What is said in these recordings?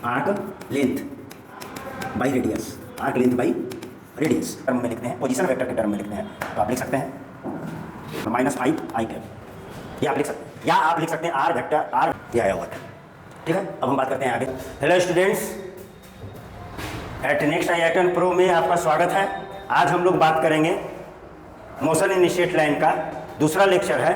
Arc length by radius, arc length by radius term में लिखते हैं, पोजीशन वेक्टर के टर्म में लिखते हैं, तो आप लिख सकते हैं -5 आई कैप, या आप लिख सकते हैं, या आप लिख सकते हैं आर वेक्टर आर दिया आया हुआ था। ठीक है, अब हम बात करते हैं आगे। Hello students, at next IITN pro में आपका स्वागत है। आज हम लोग बात करेंगे मोशन इन स्ट्रेट लाइन का दूसरा लेक्चर है।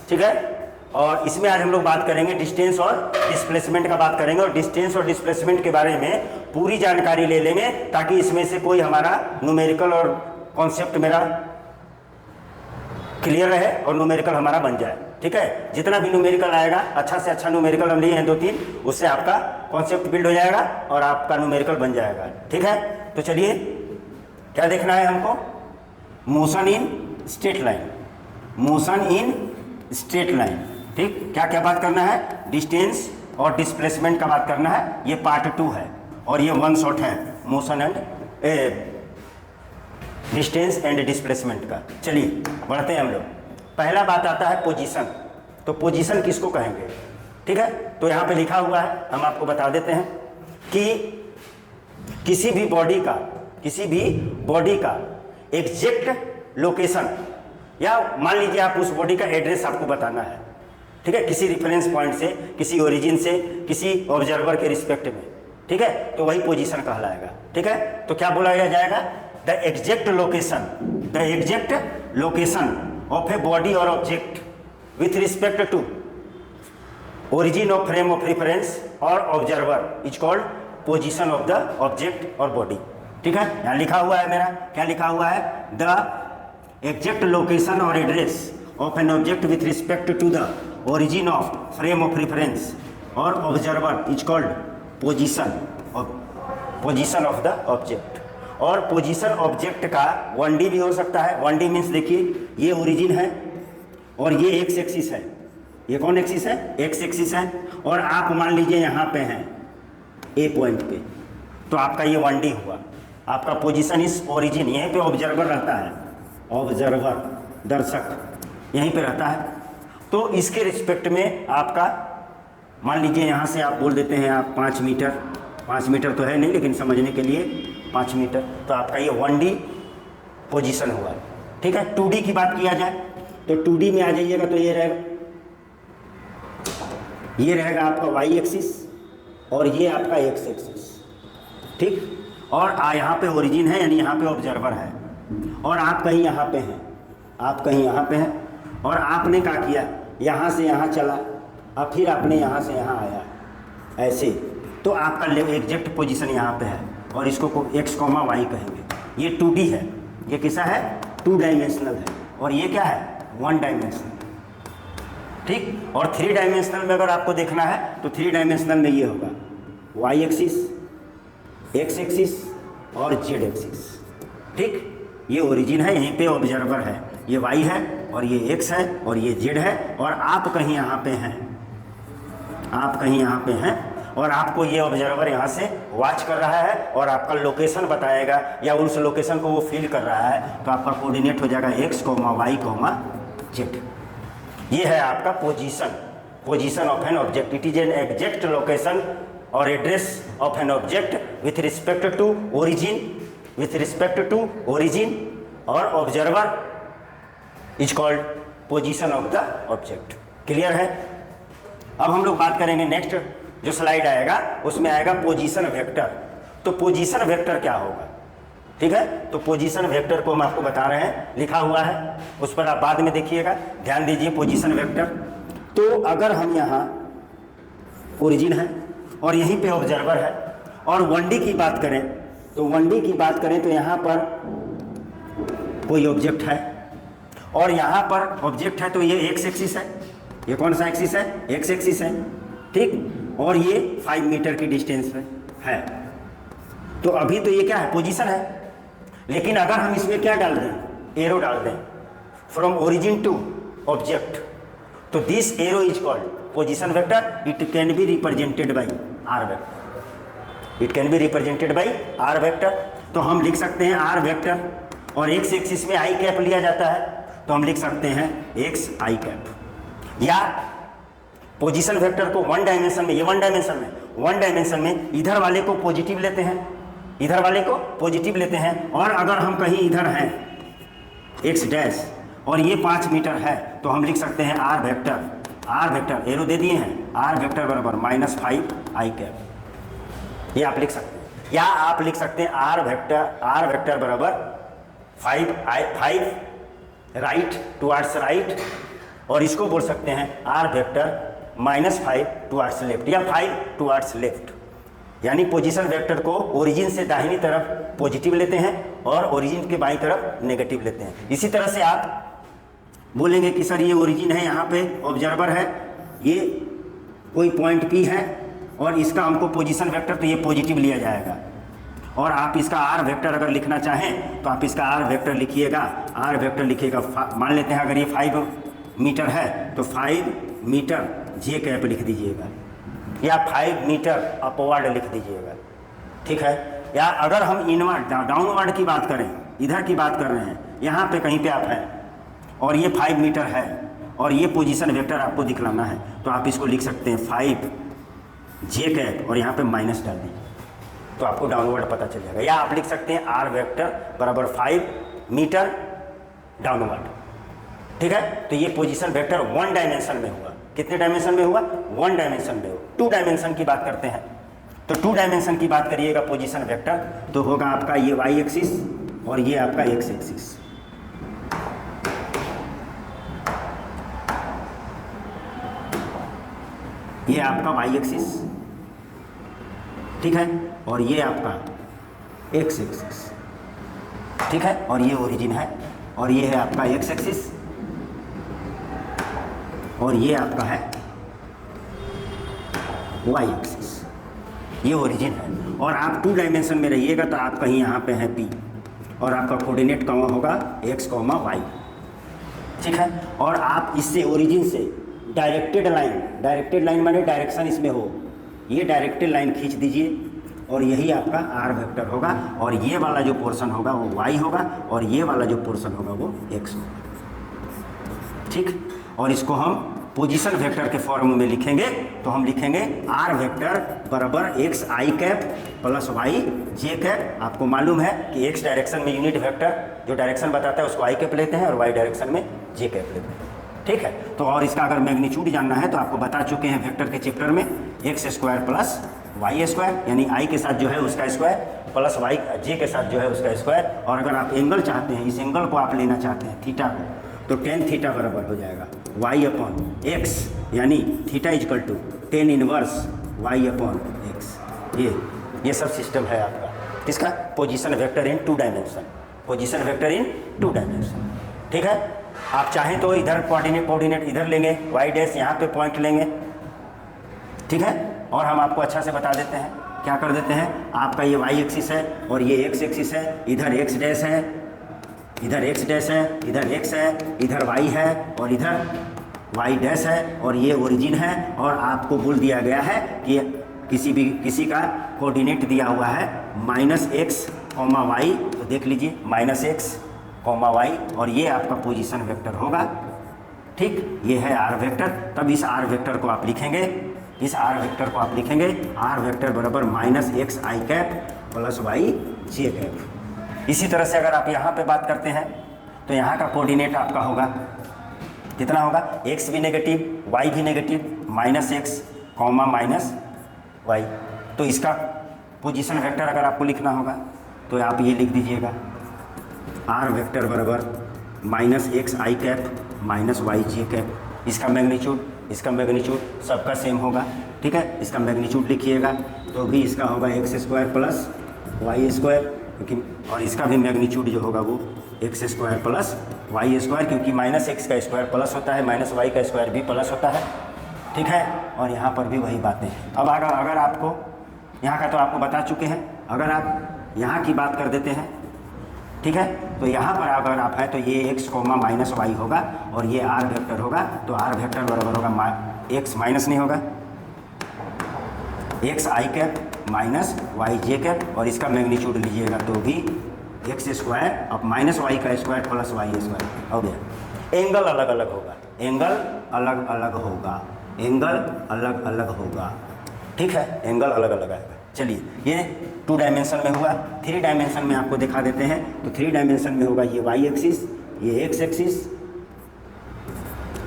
ठीक है, और इसमें आज हम लोग बात करेंगे डिस्टेंस और डिस्प्लेसमेंट का बात करेंगे, और डिस्टेंस और डिस्प्लेसमेंट के बारे में पूरी जानकारी ले लेंगे ताकि इसमें से कोई हमारा न्यूमेरिकल और कॉन्सेप्ट मेरा क्लियर रहे और न्यूमेरिकल हमारा बन जाए। ठीक है, जितना भी न्यूमेरिकल आएगा, अच्छा से अच्छा न्यूमेरिकल हम लिए हैं 2-3, उससे आपका कॉन्सेप्ट बिल्ड हो जाएगा और आपका न्यूमेरिकल बन जाएगा। ठीक है, तो चलिए क्या देखना है हमको, motion in straight line, motion in straight line. ठीक, क्या क्या बात करना है, डिस्टेंस और डिस्प्लेसमेंट का बात करना है। ये पार्ट 2 है और ये 1 शॉट है motion and distance and displacement का। चलिए बढ़ते हैं हम लोग। पहला बात आता है पोजीशन। तो पोजीशन किसको कहेंगे? ठीक है, तो यहाँ पे लिखा हुआ है, हम आपको बता देते हैं कि किसी भी बॉडी का एग्जैक्ट लोकेशन, या मान लीजिए आप उस बॉडी का एड्रेस आपको बताना है। ठीक है, किसी रिफरेंस पॉइंट से, किसी ओरिजिन से, किसी ऑब्जर्वर के रिस्पेक्ट में। ठीक है, तो वही पोजीशन कहलाएगा। ठीक है, तो क्या बोला जाएगा, the exact location of a body और object with respect to origin of frame of reference और observer is called position of the object और बॉडी। ठीक है, यहाँ लिखा हुआ है मेरा, क्या लिखा हुआ है, द एग्जैक्ट लोकेशन और address of an object with respect to the origin of frame of reference और observer is called position of the object। और पोजीशन ऑब्जेक्ट का 1D भी हो सकता है। 1D मीन्स देखिए, ये ओरिजिन है और ये एक्स एक्सिस है। ये कौन एक्सिस है? एक्स एक्सिस है। और आप मान लीजिए यहाँ पे हैं ए पॉइंट पे, तो आपका ये 1D हुआ। आपका पोजीशन इस ओरिजिन, यहीं पे ऑब्जर्वर रहता है, ऑब्जर्वर दर्शक यहीं पे रहता है। तो इसके रिस्पेक्ट में आपका मान लीजिए यहाँ से आप बोल देते हैं आप 5 मीटर, 5 मीटर तो है नहीं लेकिन समझने के लिए 5 मीटर, तो आपका ये 1D पोजीशन हुआ। ठीक है, 2D की बात किया जाए तो 2D में आ जाइएगा तो ये रहेगा आपका वाई एक्सिस और ये आपका एक्स एक्सिस। ठीक, और यहाँ पे ओरिजिन है, यानी यहाँ पे ऑब्जर्वर है, और आप कहीं यहाँ पे हैं, आप कहीं यहाँ पे हैं, और आपने क्या किया, यहाँ से यहाँ चला, अब फिर आपने यहाँ से यहाँ आया, ऐसे, तो आपका एग्जैक्ट पोजीशन यहाँ पे है और इसको x, y कहेंगे। ये 2D है, ये कैसा है, 2 डायमेंशनल है, और ये क्या है, 1 डायमेंशनल। ठीक, और 3 डायमेंशनल में अगर आपको देखना है तो 3 डायमेंशनल में ये होगा y एक्सिस, x एक्सिस और z एक्सिस। ठीक, ये ओरिजिन है, यहीं पे ऑब्जर्वर है, ये y है और ये x है और ये z है, और आप कहीं यहाँ पे हैं, आप कहीं यहाँ पे हैं, और आपको ये ऑब्जर्वर यहाँ से वॉच कर रहा है और आपका लोकेशन बताएगा, या उस लोकेशन को वो फील कर रहा है, तो आपका कोऑर्डिनेट हो जाएगा x, y, z। ये है आपका position of an object. It is an exact location और address of an object with respect to origin और observer is called position of the object. Clear है? अब हम लोग बात करेंगे, नेक्स्ट जो स्लाइड आएगा उसमें आएगा पोजीशन वेक्टर। तो पोजीशन वेक्टर क्या होगा? ठीक है, तो पोजीशन वेक्टर को हम आपको बता रहे हैं, लिखा हुआ है, उस पर आप बाद में देखिएगा, ध्यान दीजिए। पोजीशन वेक्टर, तो अगर हम यहाँ ओरिजिन है और यहीं पे ऑब्जर्वर है, और 1D की बात करें तो 1D की बात करें तो यहाँ पर कोई ऑब्जेक्ट है और यहाँ पर ऑब्जेक्ट है, तो ये एक्स एक्सिस है, ये कौन सा एक्सिस है, एक्स एक्सिस है। ठीक, और ये 5 मीटर की डिस्टेंस पे है, तो अभी तो ये क्या है, पोजीशन है। लेकिन अगर हम इसमें क्या डाल दें, एरो डाल दें, फ्रॉम ओरिजिन टू ऑब्जेक्ट, तो this arrow is called position vector. It can be represented by r vector, it can be represented by r vector. तो हम लिख सकते हैं आर वेक्टर, और एक्स एक्सिस में आई कैप लिया जाता है, तो हम लिख सकते हैं एक्स आई कैप। या पोजीशन वेक्टर को 1 डायमेंशन में, ये 1 डायमेंशन में, वन डायमेंशन में इधर वाले को पॉजिटिव लेते हैं, इधर वाले को पॉजिटिव लेते हैं, और अगर हम कहीं इधर हैं एक्स डैश और ये 5 मीटर है तो हम लिख सकते हैं आर वेक्टर एरो दे दिए हैं, आर वेक्टर बराबर -5 आई कैप, ये आप लिख सकते हैं। या आप लिख सकते हैं आर वेक्टर बराबर 5 राइट टुवार्ड्स राइट, और इसको बोल सकते हैं आर वेक्टर -5 टुवार्ड्स लेफ्ट या 5 टुवार्ड्स लेफ्ट। यानी पोजीशन वेक्टर को ओरिजिन से दाहिनी तरफ पॉजिटिव लेते हैं और ओरिजिन के बाईं तरफ नेगेटिव लेते हैं। इसी तरह से आप बोलेंगे कि सर ये ओरिजिन है, यहाँ पे ऑब्जर्वर है, ये कोई पॉइंट P है और इसका हमको पोजीशन वेक्टर तो ये पॉजिटिव लिया जाएगा। और आप इसका आर वेक्टर अगर लिखना चाहें तो आप इसका आर वेक्टर लिखिएगा, आर वेक्टर लिखिएगा, मान लेते हैं अगर ये 5 मीटर है तो 5 मीटर जे कैप लिख दीजिएगा, या 5 मीटर अपवर्ड लिख दीजिएगा, ठीक है। या अगर हम इनवर्ड डाउनवर्ड की बात करें, इधर की बात कर रहे हैं, यहाँ पे कहीं पे आप हैं और ये 5 मीटर है और ये पोजीशन वेक्टर आपको दिखलाना है, तो आप इसको लिख सकते हैं 5 जे कैप और यहाँ पे माइनस डाल दीजिए तो आपको डाउनवर्ड पता चल जाएगा। या आप लिख सकते हैं आर वेक्टर बराबर 5 मीटर डाउनवर्ड, ठीक है। तो ये पोजीशन वेक्टर 1 डायमेंशन में हुआ। कितने डायमेंशन में हुआ? 1 डायमेंशन में हुआ। 2 डायमेंशन की बात करते हैं तो 2 डायमेंशन की बात करिएगा पोजीशन वेक्टर तो होगा आपका ये वाई एक्सिस और ये आपका एक्स एक्सिस। ये आपका वाई एक्सिस, ठीक है, और ये आपका एक्स एक्सिस, ठीक है, और ये ओरिजिन है, और ये है आपका एक्स एक्सिस और ये आपका है वाई एक्सिस, ये ओरिजिन है। और आप 2 डायमेंशन में रहिएगा तो आप कहीं यहाँ पे हैं P और आपका कोऑर्डिनेट कहाँ होगा x, y, ठीक है। और आप इससे ओरिजिन से डायरेक्टेड लाइन माने डायरेक्शन इसमें हो, ये डायरेक्टेड लाइन खींच दीजिए और यही आपका आर वेक्टर होगा, और ये वाला जो पोर्शन होगा वो y होगा और ये वाला जो पोर्शन होगा वो x होगा, ठीक। और इसको हम पोजीशन वेक्टर के फॉर्म में लिखेंगे तो हम लिखेंगे आर वेक्टर बराबर x आई कैप प्लस y जे कैप। आपको मालूम है कि x डायरेक्शन में यूनिट वेक्टर जो डायरेक्शन बताता है उसको आई कैप लेते हैं और y डायरेक्शन में जे कैप लेते हैं, ठीक है। तो और इसका अगर मैग्नीट्यूड जानना है तो आपको बता चुके हैं वेक्टर के चैप्टर में x square plus y square, यानी i के साथ जो है उसका स्क्वायर प्लस y जे के साथ जो है उसका स्क्वायर। और अगर आप एंगल चाहते हैं, इस एंगल को आप लेना चाहते हैं थीटा को, तो tan थीटा बराबर हो जाएगा y अपॉन x, यानी theta is equal to tan inverse y upon x। ये सब सिस्टम है आपका किसका? Position vector in 2 dimension, position vector in 2 dimension, ठीक है। आप चाहें तो इधर कोऑर्डिनेट इधर लेंगे, y डैश यहाँ पे पॉइंट लेंगे, ठीक है। और हम आपको अच्छा से बता देते हैं, क्या कर देते हैं, आपका ये y एक्सिस है और ये x एक्सिस है, इधर x डैश है, इधर x डैश है, इधर x है, इधर y है और इधर y डैश है, और ये ओरिजिन है। और आपको बोल दिया गया है कि किसी का कोऑर्डिनेट दिया हुआ है -x, y, तो देख लीजिए -x, y, और ये आपका पोजीशन वेक्टर होगा, ठीक। ये है आर वेक्टर। तब इस आर वेक्टर को आप लिखेंगे, इस आर वेक्टर को आप लिखेंगे आर वेक्टर बराबर -x आई कैप प्लस y जे कैप। इसी तरह से अगर आप यहाँ पे बात करते हैं तो यहाँ का कोऑर्डिनेट आपका होगा कितना होगा, x भी नेगेटिव, y भी नेगेटिव, -x, -y। तो इसका पोजीशन वेक्टर अगर आपको लिखना होगा तो आप ये लिख दीजिएगा आर वेक्टर बराबर -x आई कैप -y जे कैप। इसका मैग्नीट्यूड सबका सेम होगा, ठीक है। इसका मैग्नीट्यूड लिखिएगा तो भी इसका होगा x square plus y square, क्योंकि और इसका भी मैग्नीट्यूड जो होगा वो x square plus y square, क्योंकि -x का स्क्वायर प्लस होता है, -y का स्क्वायर भी प्लस होता है, ठीक है। और यहाँ पर भी वही बातें हैं। अब अगर आपको यहाँ का तो आपको बता चुके हैं, अगर आप यहाँ की बात कर देते हैं, ठीक है, तो यहाँ पर अगर आप है तो ये x, -y होगा और ये r वेक्टर होगा, तो r वेक्टर बराबर होगा x माइनस नहीं होगा x आई कैप -y जे कैप, और इसका मैग्नीट्यूड लीजिएगा तो भी x स्क्वायर अब -y का स्क्वायर प्लस y स्क्वायर हो गया। एंगल अलग अलग होगा, एंगल अलग अलग होगा, एंगल अलग अलग होगा, ठीक है, एंगल अलग अलग आएगा। चलिए, ये 2 डायमेंशन में हुआ। 3 डायमेंशन में आपको दिखा देते हैं। तो 3 डायमेंशन में होगा ये वाई एक्सिस, ये एक्स एक्सिस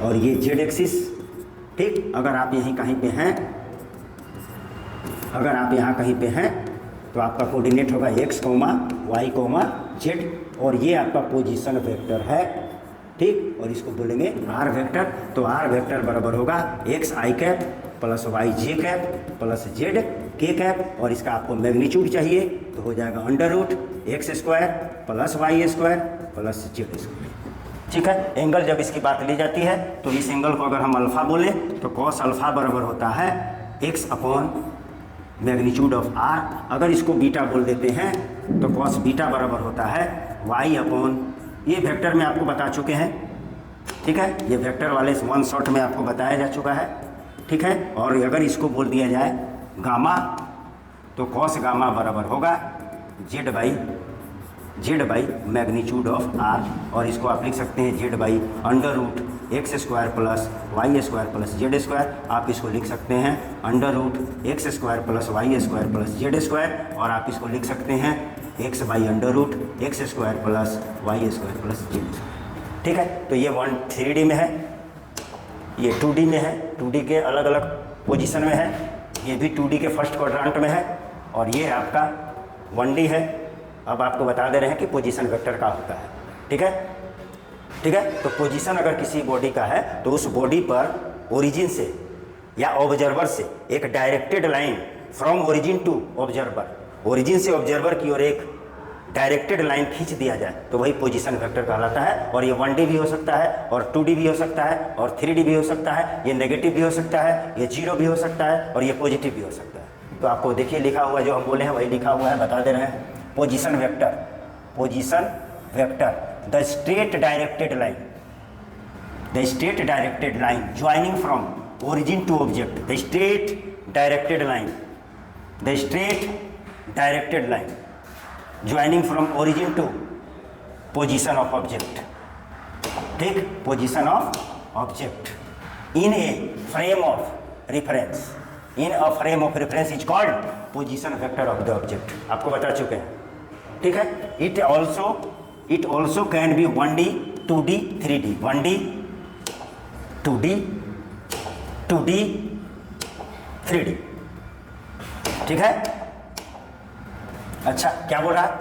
और ये जेड एक्सिस। ठीक, अगर आप यहीं कहीं पे हैं, अगर आप यहाँ कहीं पे हैं तो आपका कोऑर्डिनेट होगा x comma y comma z, और ये आपका पोजीशन वेक्टर है। ठीक, और इसको बोलेंगे आर वेक्टर। तो आर वेक्टर बराबर होगा x i cap plus y j cap plus z k cap, और इसका आपको मैग्नीट्यूड चाहिए तो हो जाएगा under root x square plus y square plus z square. ठीक है, एंगल जब इसकी बात ली जाती है तो इस एंगल को अगर हम अल्फ़ा बोले तो कॉस अल्फ़ा बराबर होता है x upon magnitude of r. अगर इसको बीटा बोल देते हैं तो कॉस बीटा बराबर होता है वाई अपॉन, ये वेक्टर में आपको बता चुके हैं। ठीक है, ये वेक्टर वाले 1 शॉट में आपको बताया जा चुका है। ठीक है, और अगर इसको बोल दिया जाए गामा तो कॉस गामा बराबर होगा z by magnitude of r, और इसको आप लिख सकते हैं z by under root x square plus y square plus z square. आप इसको लिख सकते हैं under root x square plus y square plus z square, और आप इसको लिख सकते हैं x by under root x square plus y square plus z square. ठीक है, तो ये 3D में है, ये 2D में है, 2D के अलग अलग पोजीशन में है, ये भी 2D के फर्स्ट क्वाड्रेंट में है, और ये आपका 1D है। अब आपको बता दे रहे हैं कि पोजीशन वेक्टर का होता है। ठीक है, ठीक है, तो पोजीशन अगर किसी बॉडी का है तो उस बॉडी पर ओरिजिन से या ऑब्जर्वर से एक directed line from origin to observer, origin से ऑब्जर्वर की ओर एक डायरेक्टेड लाइन खींच दिया जाए तो वही पोजीशन वेक्टर कहलाता है। और ये 1D भी हो सकता है, और 2D भी हो सकता है, और 3D भी हो सकता है, ये नेगेटिव भी हो सकता है, ये 0 भी हो सकता है, और ये पॉजिटिव भी हो सकता है। तो आपको देखिए लिखा हुआ जो हम बोले हैं वही लिखा हुआ है, बता दे रहे हैं। Position vector the straight directed line joining from origin to object, the straight directed line joining from origin to position of object. ठीक, position of object in a frame of reference is called position vector of the object. आपको बता चुके हैं। ठीक है, it also can be 1D 2D 3D, 1D 2D 3D। ठीक है, अच्छा क्या बोल रहा है,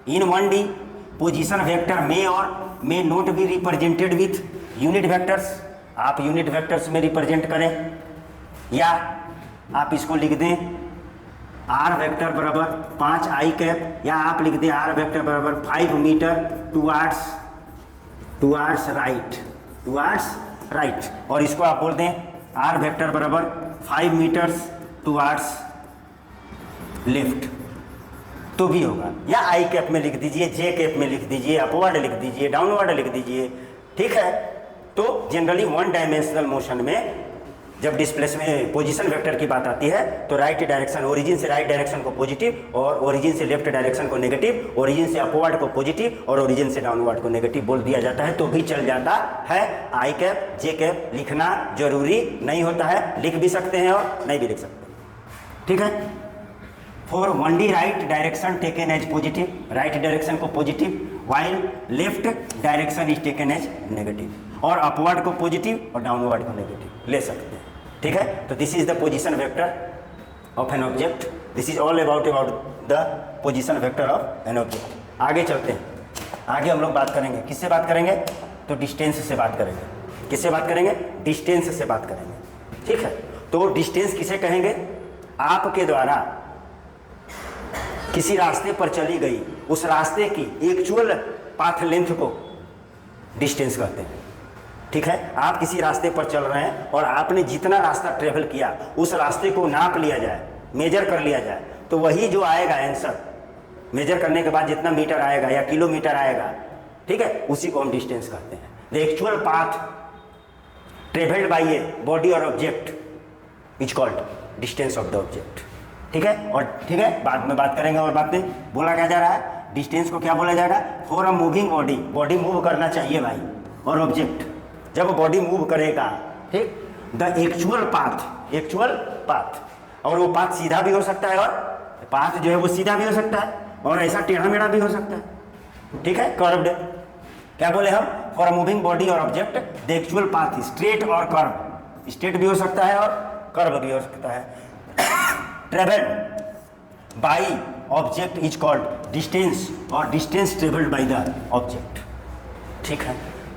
इन 1D position vector may not be represented with unit vectors. आप यूनिट वेक्टर्स में रिप्रेजेंट करें, या आप इसको लिख दें आर वेक्टर बराबर 5 आई कैप, या आप लिख दें आर वेक्टर बराबर 5 मीटर टुवार्ड्स राइट, और इसको आप बोल दें आर वेक्टर बराबर 5 मीटर्स टुवार्ड्स लेफ्ट, तो भी होगा। या आई कैप में लिख दीजिए, जे कैप में लिख दीजिए, अपवर्ड लिख दीजिए, डाउनवर्ड लिख दीजिए। ठीक है, तो जनरली 1 डायमेंशनल मोशन में जब डिस्प्लेसमेंट पोजीशन वेक्टर की बात आती है तो राइट डायरेक्शन, ओरिजिन से राइट डायरेक्शन को पॉजिटिव, और ओरिजिन से लेफ्ट डायरेक्शन को नेगेटिव, ओरिजिन से अपवर्ड को पॉजिटिव और ओरिजिन से डाउनवर्ड को नेगेटिव बोल दिया जाता है, तो भी चल जाता है। आई कैप जे कैप लिखना जरूरी नहीं होता है, लिख भी सकते हैं और नहीं भी लिख सकते। ठीक है, for 1D right direction taken as positive, right direction को positive, while left direction is taken as negative, और अपवर्ड को पॉजिटिव और डाउनवर्ड को नेगेटिव ले सकते हैं। ठीक है, तो this is the position vector of an object, this is all about the position vector of an object. आगे चलते हैं, आगे हम लोग बात करेंगे, किससे बात करेंगे, तो डिस्टेंस से बात करेंगे। किससे बात करेंगे, डिस्टेंस से बात करेंगे। ठीक है, तो डिस्टेंस किसे कहेंगे, आपके द्वारा किसी रास्ते पर चली गई उस रास्ते की एक्चुअल पाथ लेंथ को डिस्टेंस कहते हैं। ठीक है, आप किसी रास्ते पर चल रहे हैं और आपने जितना रास्ता ट्रेवल किया उस रास्ते को नाप लिया जाए, मेजर कर लिया जाए, तो वही जो आएगा आंसर, मेजर करने के बाद जितना मीटर आएगा या किलोमीटर आएगा, ठीक है, उसी को हम डिस्टेंस कहते हैं। The actual path travelled by a body और object is called distance of the object. ठीक है, और ठीक है, बाद में बात करेंगे और बातें। बोला क्या जा रहा है, डिस्टेंस को क्या बोला जाएगा, for a moving body, body move करना चाहिए भाई, और ऑब्जेक्ट जब बॉडी मूव करेगा, ठीक, the actual path actual path. और वो पाथ सीधा भी हो सकता है, और पाथ जो है वो सीधा भी हो सकता है, और ऐसा टेढ़ा मेढ़ा भी हो सकता है। ठीक है, कर्व्ड। क्या बोले हम? फॉर अ मूविंग बॉडी और object the actual path straight और कर्व। स्ट्रेट भी हो सकता है और कर्व भी हो सकता है। Travelled by object is called distance, और distance travelled by the object. ठीक है,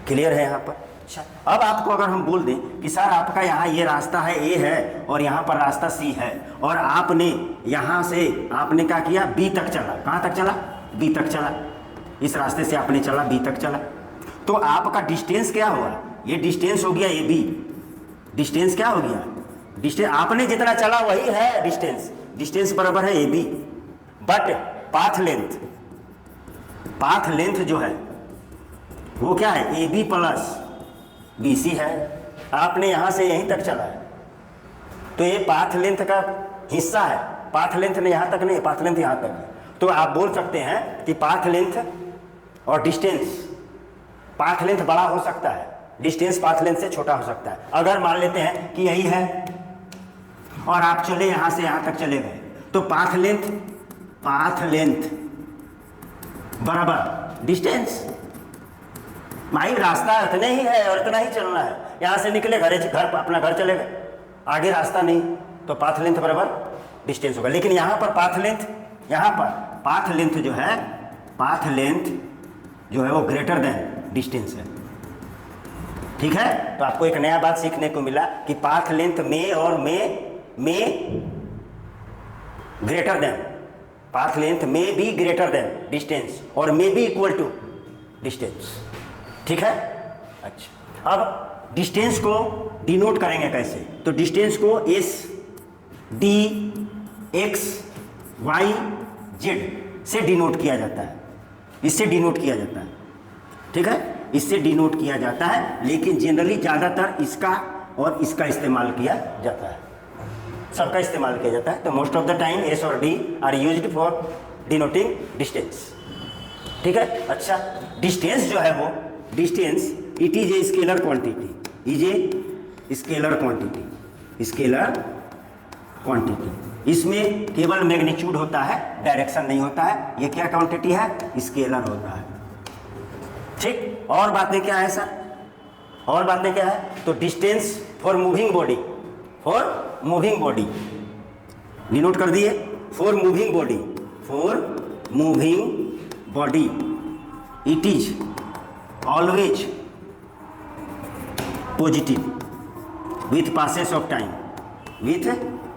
क्लियर है यहाँ पर? अच्छा, अब आपको अगर हम बोल दें कि सर आपका यहाँ ये रास्ता है ए है, और यहाँ पर रास्ता सी है, और आपने यहाँ से आपने क्या किया, बी तक चला। कहाँ तक चला? बी तक चला। इस रास्ते से आपने चला, बी तक चला, तो आपका डिस्टेंस क्या हुआ? ये डिस्टेंस हो गया ए बी। डिस्टेंस क्या हो गया? डिस्टेंस आपने जितना चला वही है डिस्टेंस। डिस्टेंस बराबर है a b, but path length, path length जो है वो क्या है? A b plus b c है। आपने यहाँ से यहीं तक चला है, तो ये पाथ लेंथ का हिस्सा है। पाथ लेंथ ने यहाँ तक नहीं, पाथ लेंथ यहाँ तक है। तो आप बोल सकते हैं कि पाथ लेंथ और डिस्टेंस, पाथ लेंथ बड़ा हो सकता है, डिस्टेंस पाथ लेंथ से छोटा हो सकता है। अगर मान लेते हैं कि यही है और आप चले यहाँ से यहाँ तक चले गए, तो पाथ लेंथ बराबर डिस्टेंस। भाई रास्ता इतने ही है और इतना ही चलना है। यहाँ से निकले, घर अपना घर चले गए, आगे रास्ता नहीं, तो पाथ लेंथ बराबर डिस्टेंस होगा। लेकिन यहाँ पर पाथ लेंथ, यहाँ पर पाथ लेंथ जो है, पाथ लेंथ जो है वो ग्रेटर देन डिस्टेंस है। ठीक है, तो आपको एक नया बात सीखने को मिला कि पाथ लेंथ में और में ग्रेटर देन, पाथ लेंथ में भी ग्रेटर देन डिस्टेंस, और में भी इक्वल टू डिस्टेंस। ठीक है। अच्छा, अब डिस्टेंस को डिनोट करेंगे कैसे? तो डिस्टेंस को s d x y z से डिनोट किया जाता है, इससे डिनोट किया जाता है। ठीक है, इससे डिनोट किया जाता है, लेकिन जनरली ज़्यादातर इसका और इसका इस्तेमाल किया जाता है, सबका इस्तेमाल किया जाता है। तो most of the time S और D are used for denoting distance. ठीक है। अच्छा, डिस्टेंस जो है वो, distance it is a scalar quantity, is a scalar quantity, scalar quantity. इसमें केवल मैग्नीट्यूड होता है, डायरेक्शन नहीं होता है। ये क्या क्वांटिटी है? स्केलर होता है। ठीक, और बातें क्या है सर? और बातें क्या है? तो distance for moving body, for moving body denote कर दिए, for moving body, for moving body it is always positive with passes of time, with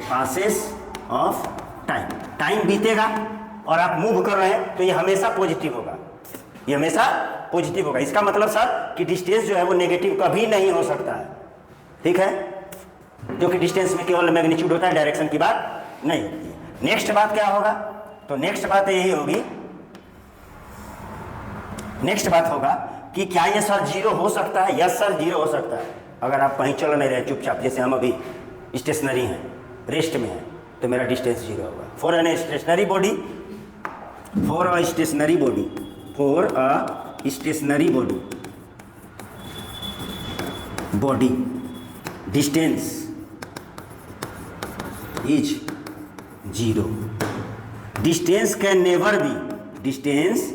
passes of time. Time बीतेगा और आप मूव कर रहे हैं तो ये हमेशा पॉजिटिव होगा, ये हमेशा पॉजिटिव होगा। इसका मतलब सर कि डिस्टेंस जो है वो नेगेटिव कभी नहीं हो सकता है। ठीक है, क्योंकि डिस्टेंस में केवल मैग्नीट्यूड होता है, डायरेक्शन की बात नहीं होती है। नेक्स्ट बात क्या होगा? तो नेक्स्ट बात यही होगी, नेक्स्ट बात होगा कि क्या ये सर जीरो हो सकता है? यस सर, जीरो हो सकता है। अगर आप कहीं चल नहीं रहे चुपचाप, जैसे हम अभी स्टेशनरी हैं, रेस्ट में हैं, तो मेरा डिस्टेंस जीरो होगा। For an stationary body, for a stationary body, for a stationary body, body distance is zero. Distance can never be, distance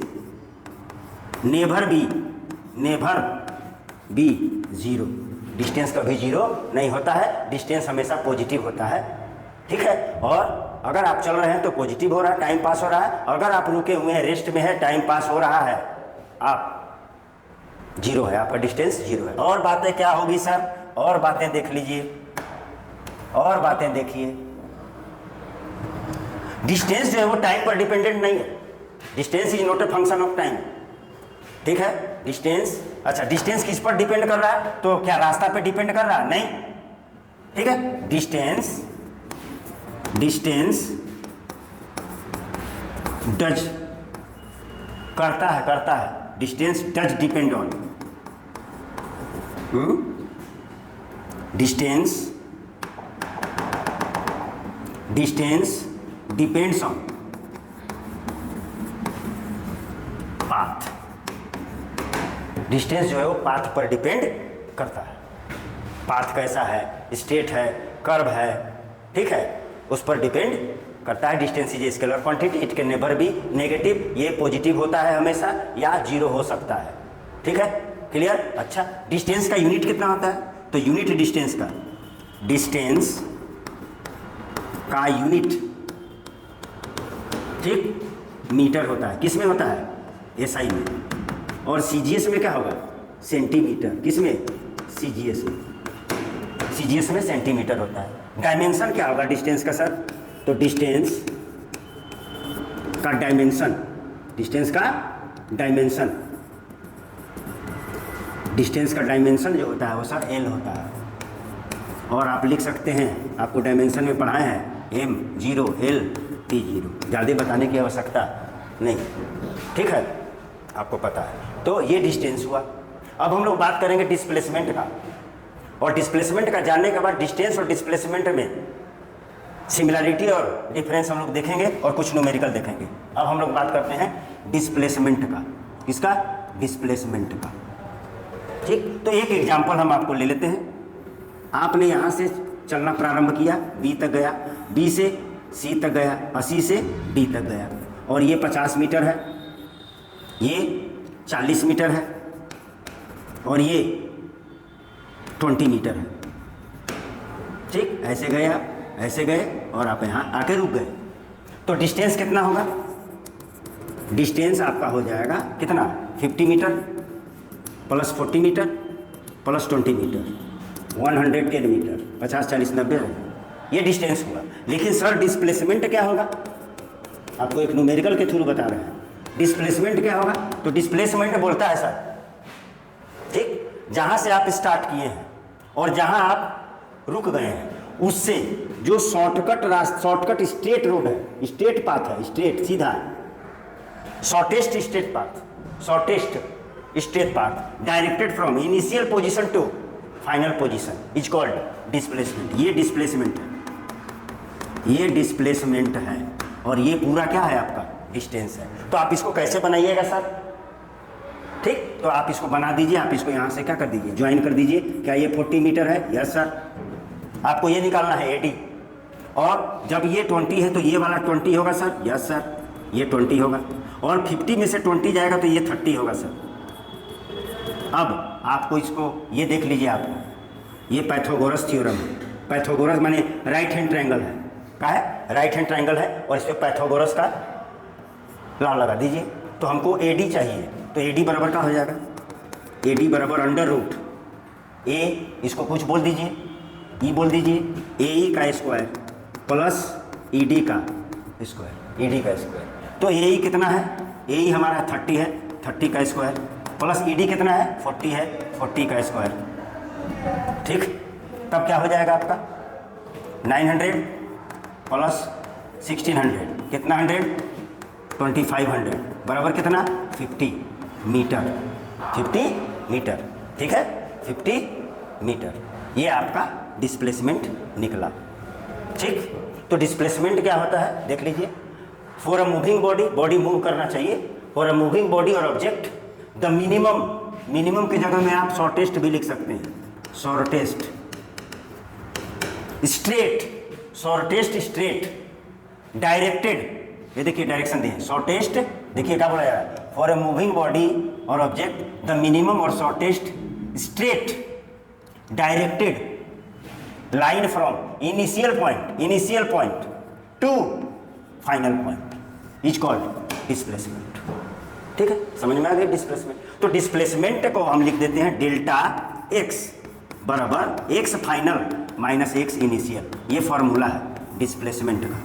never be zero. Distance कभी जीरो नहीं होता है, डिस्टेंस हमेशा पॉजिटिव होता है। ठीक है, और अगर आप चल रहे हैं तो पॉजिटिव हो रहा है, टाइम पास हो रहा है। अगर आप रुके हुए हैं, रेस्ट में है, टाइम पास हो रहा है, आप जीरो है, आपका डिस्टेंस जीरो है। और बातें क्या होगी सर? और बातें देख लीजिए, और बातें देखिए। डिस्टेंस जो है वो टाइम पर डिपेंडेंट नहीं है। Distance is not a function of time. ठीक है, डिस्टेंस, अच्छा डिस्टेंस किस पर डिपेंड कर रहा है? तो क्या रास्ता पे डिपेंड कर रहा है? नहीं। ठीक है, डिस्टेंस डज करता है, distance does depend on, distance depends on path. Distance जो है वो पाथ पर डिपेंड करता है। पाथ कैसा है, स्ट्रेट है, कर्व है, ठीक है, उस पर डिपेंड करता है। Distance is scalar quantity, it can never B negative, ये पॉजिटिव होता है हमेशा या जीरो हो सकता है, ठीक है, क्लियर। अच्छा, डिस्टेंस का यूनिट कितना होता है? तो यूनिट डिस्टेंस का यूनिट, ठीक, मीटर होता है। किस में होता है? एसआई में। और सीजीएस में क्या होगा? सेंटीमीटर। किस में? सीजीएस में। सीजीएस में सेंटीमीटर होता है। डायमेंशन क्या होगा डिस्टेंस का सर? तो डिस्टेंस का डायमेंशन, डिस्टेंस का डायमेंशन जो होता है वो सर एल होता है। और आप लिख सकते हैं, आपको डायमेंशन में पढ़ाए हैं m0 l t0, ज़्यादा बताने की आवश्यकता नहीं, ठीक है, आपको पता है। तो ये डिस्टेंस हुआ। अब हम लोग बात करेंगे डिस्प्लेसमेंट का, और डिस्प्लेसमेंट का जानने के बाद डिस्टेंस और डिस्प्लेसमेंट में सिमिलरिटी और डिफरेंस हम लोग देखेंगे और कुछ न्यूमेरिकल देखेंगे। अब हम लोग बात करते हैं डिस्प्लेसमेंट का। किसका? डिस्प्लेसमेंट का, ठीक। तो एक एग्जांपल हम आपको ले लेते हैं। आपने यहाँ से चलना प्रारंभ किया, बी तक गया, बी से सी तक गया, और सी से डी तक गया, और ये 50 मीटर है, ये 40 मीटर है, और ये 20 मीटर है, ठीक। ऐसे गए आप, ऐसे गए, और आप यहाँ आके रुक गए। तो डिस्टेंस कितना होगा? डिस्टेंस आपका हो जाएगा कितना? 50 metre plus 40 metre plus 20 metre, 110 metre, 50 40 90 है, ये डिस्टेंस हुआ। लेकिन सर डिस्प्लेसमेंट क्या होगा? आपको एक न्यूमेरिकल के थ्रू बता रहे हैं। डिस्प्लेसमेंट क्या होगा? तो डिस्प्लेसमेंट बोलता है सर, ठीक, जहाँ से आप स्टार्ट किए हैं और जहाँ आप रुक गए हैं उससे जो शॉर्टकट स्ट्रेट रोड है, स्ट्रेट पाथ है, स्ट्रेट सीधा, shortest straight path directed from initial position to final position is called displacement. ये डिस्प्लेसमेंट है, और ये पूरा क्या है? आपका डिस्टेंस है। तो आप इसको कैसे बनाइएगा सर? ठीक, तो आप इसको बना दीजिए, आप इसको यहाँ से क्या कर दीजिए? ज्वाइन कर दीजिए। क्या ये 40 मीटर है? Yes sir. आपको ये निकालना है एडी, और जब ये 20 है तो ये वाला 20 होगा सर। यस सर, ये 20 होगा, और 50 में से 20 जाएगा तो ये 30 होगा सर। अब आपको इसको ये देख लीजिए, आप ये पाइथागोरस थ्योरम है। पाइथागोरस माने राइट हैंड ट्रायंगल है, क्या है? राइट हैंड ट्रायंगल है, और इस पर पाइथागोरस का लॉ लगा दीजिए। तो हमको एडी चाहिए, तो एडी बराबर क्या हो जाएगा? एडी बराबर अंडर रूट ए, इसको कुछ बोल दीजिए, ई बोल दीजिए, ए का स्क्वायर प्लस ईडी का स्क्वायर, तो ए कितना है? ए हमारा 30 है, 30 का स्क्वायर, प्लस ईडी कितना है? 40 है, 40 का स्क्वायर, ठीक। तब क्या हो जाएगा आपका? 900 प्लस 1600 कितना? 100, 2500 बराबर कितना? 50 मीटर, 50 मीटर, ठीक है, 50 मीटर। ये आपका डिस्प्लेसमेंट निकला, ठीक। तो डिस्प्लेसमेंट क्या होता है देख लीजिए। For a moving body move करना चाहिए। फॉर अ मूविंग बॉडी और ऑब्जेक्ट द मिनिमम की जगह में आप शॉर्टेस्ट भी लिख सकते हैं, शॉर्टेस्ट स्ट्रेट डायरेक्टेड, ये देखिए डायरेक्शन दिए, शॉर्टेस्ट, देखिए क्या बोला जा रहा है? फॉर अ मूविंग बॉडी और ऑब्जेक्ट द मिनिमम और shortest straight directed line from initial point to final point is called displacement, ठीक है, समझ में आ गया डिस्प्लेसमेंट। तो डिस्प्लेसमेंट को हम लिख देते हैं डेल्टा एक्स बराबर x final minus x initial, ये फॉर्मूला है डिस्प्लेसमेंट का।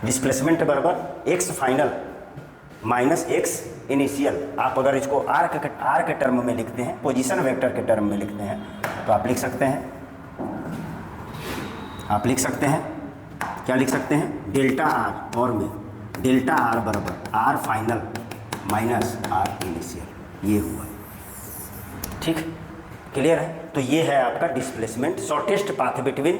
डिस्प्लेसमेंट बराबर x final minus x initial. आप अगर इसको आर के टर्म में लिखते हैं, पोजीशन वेक्टर के टर्म में लिखते हैं, तो आप लिख सकते हैं, क्या लिख सकते हैं? डेल्टा आर, और में डेल्टा आर बराबर R final minus R initial, ये हुआ, ठीक, क्लियर है। तो ये है आपका displacement, shortest path between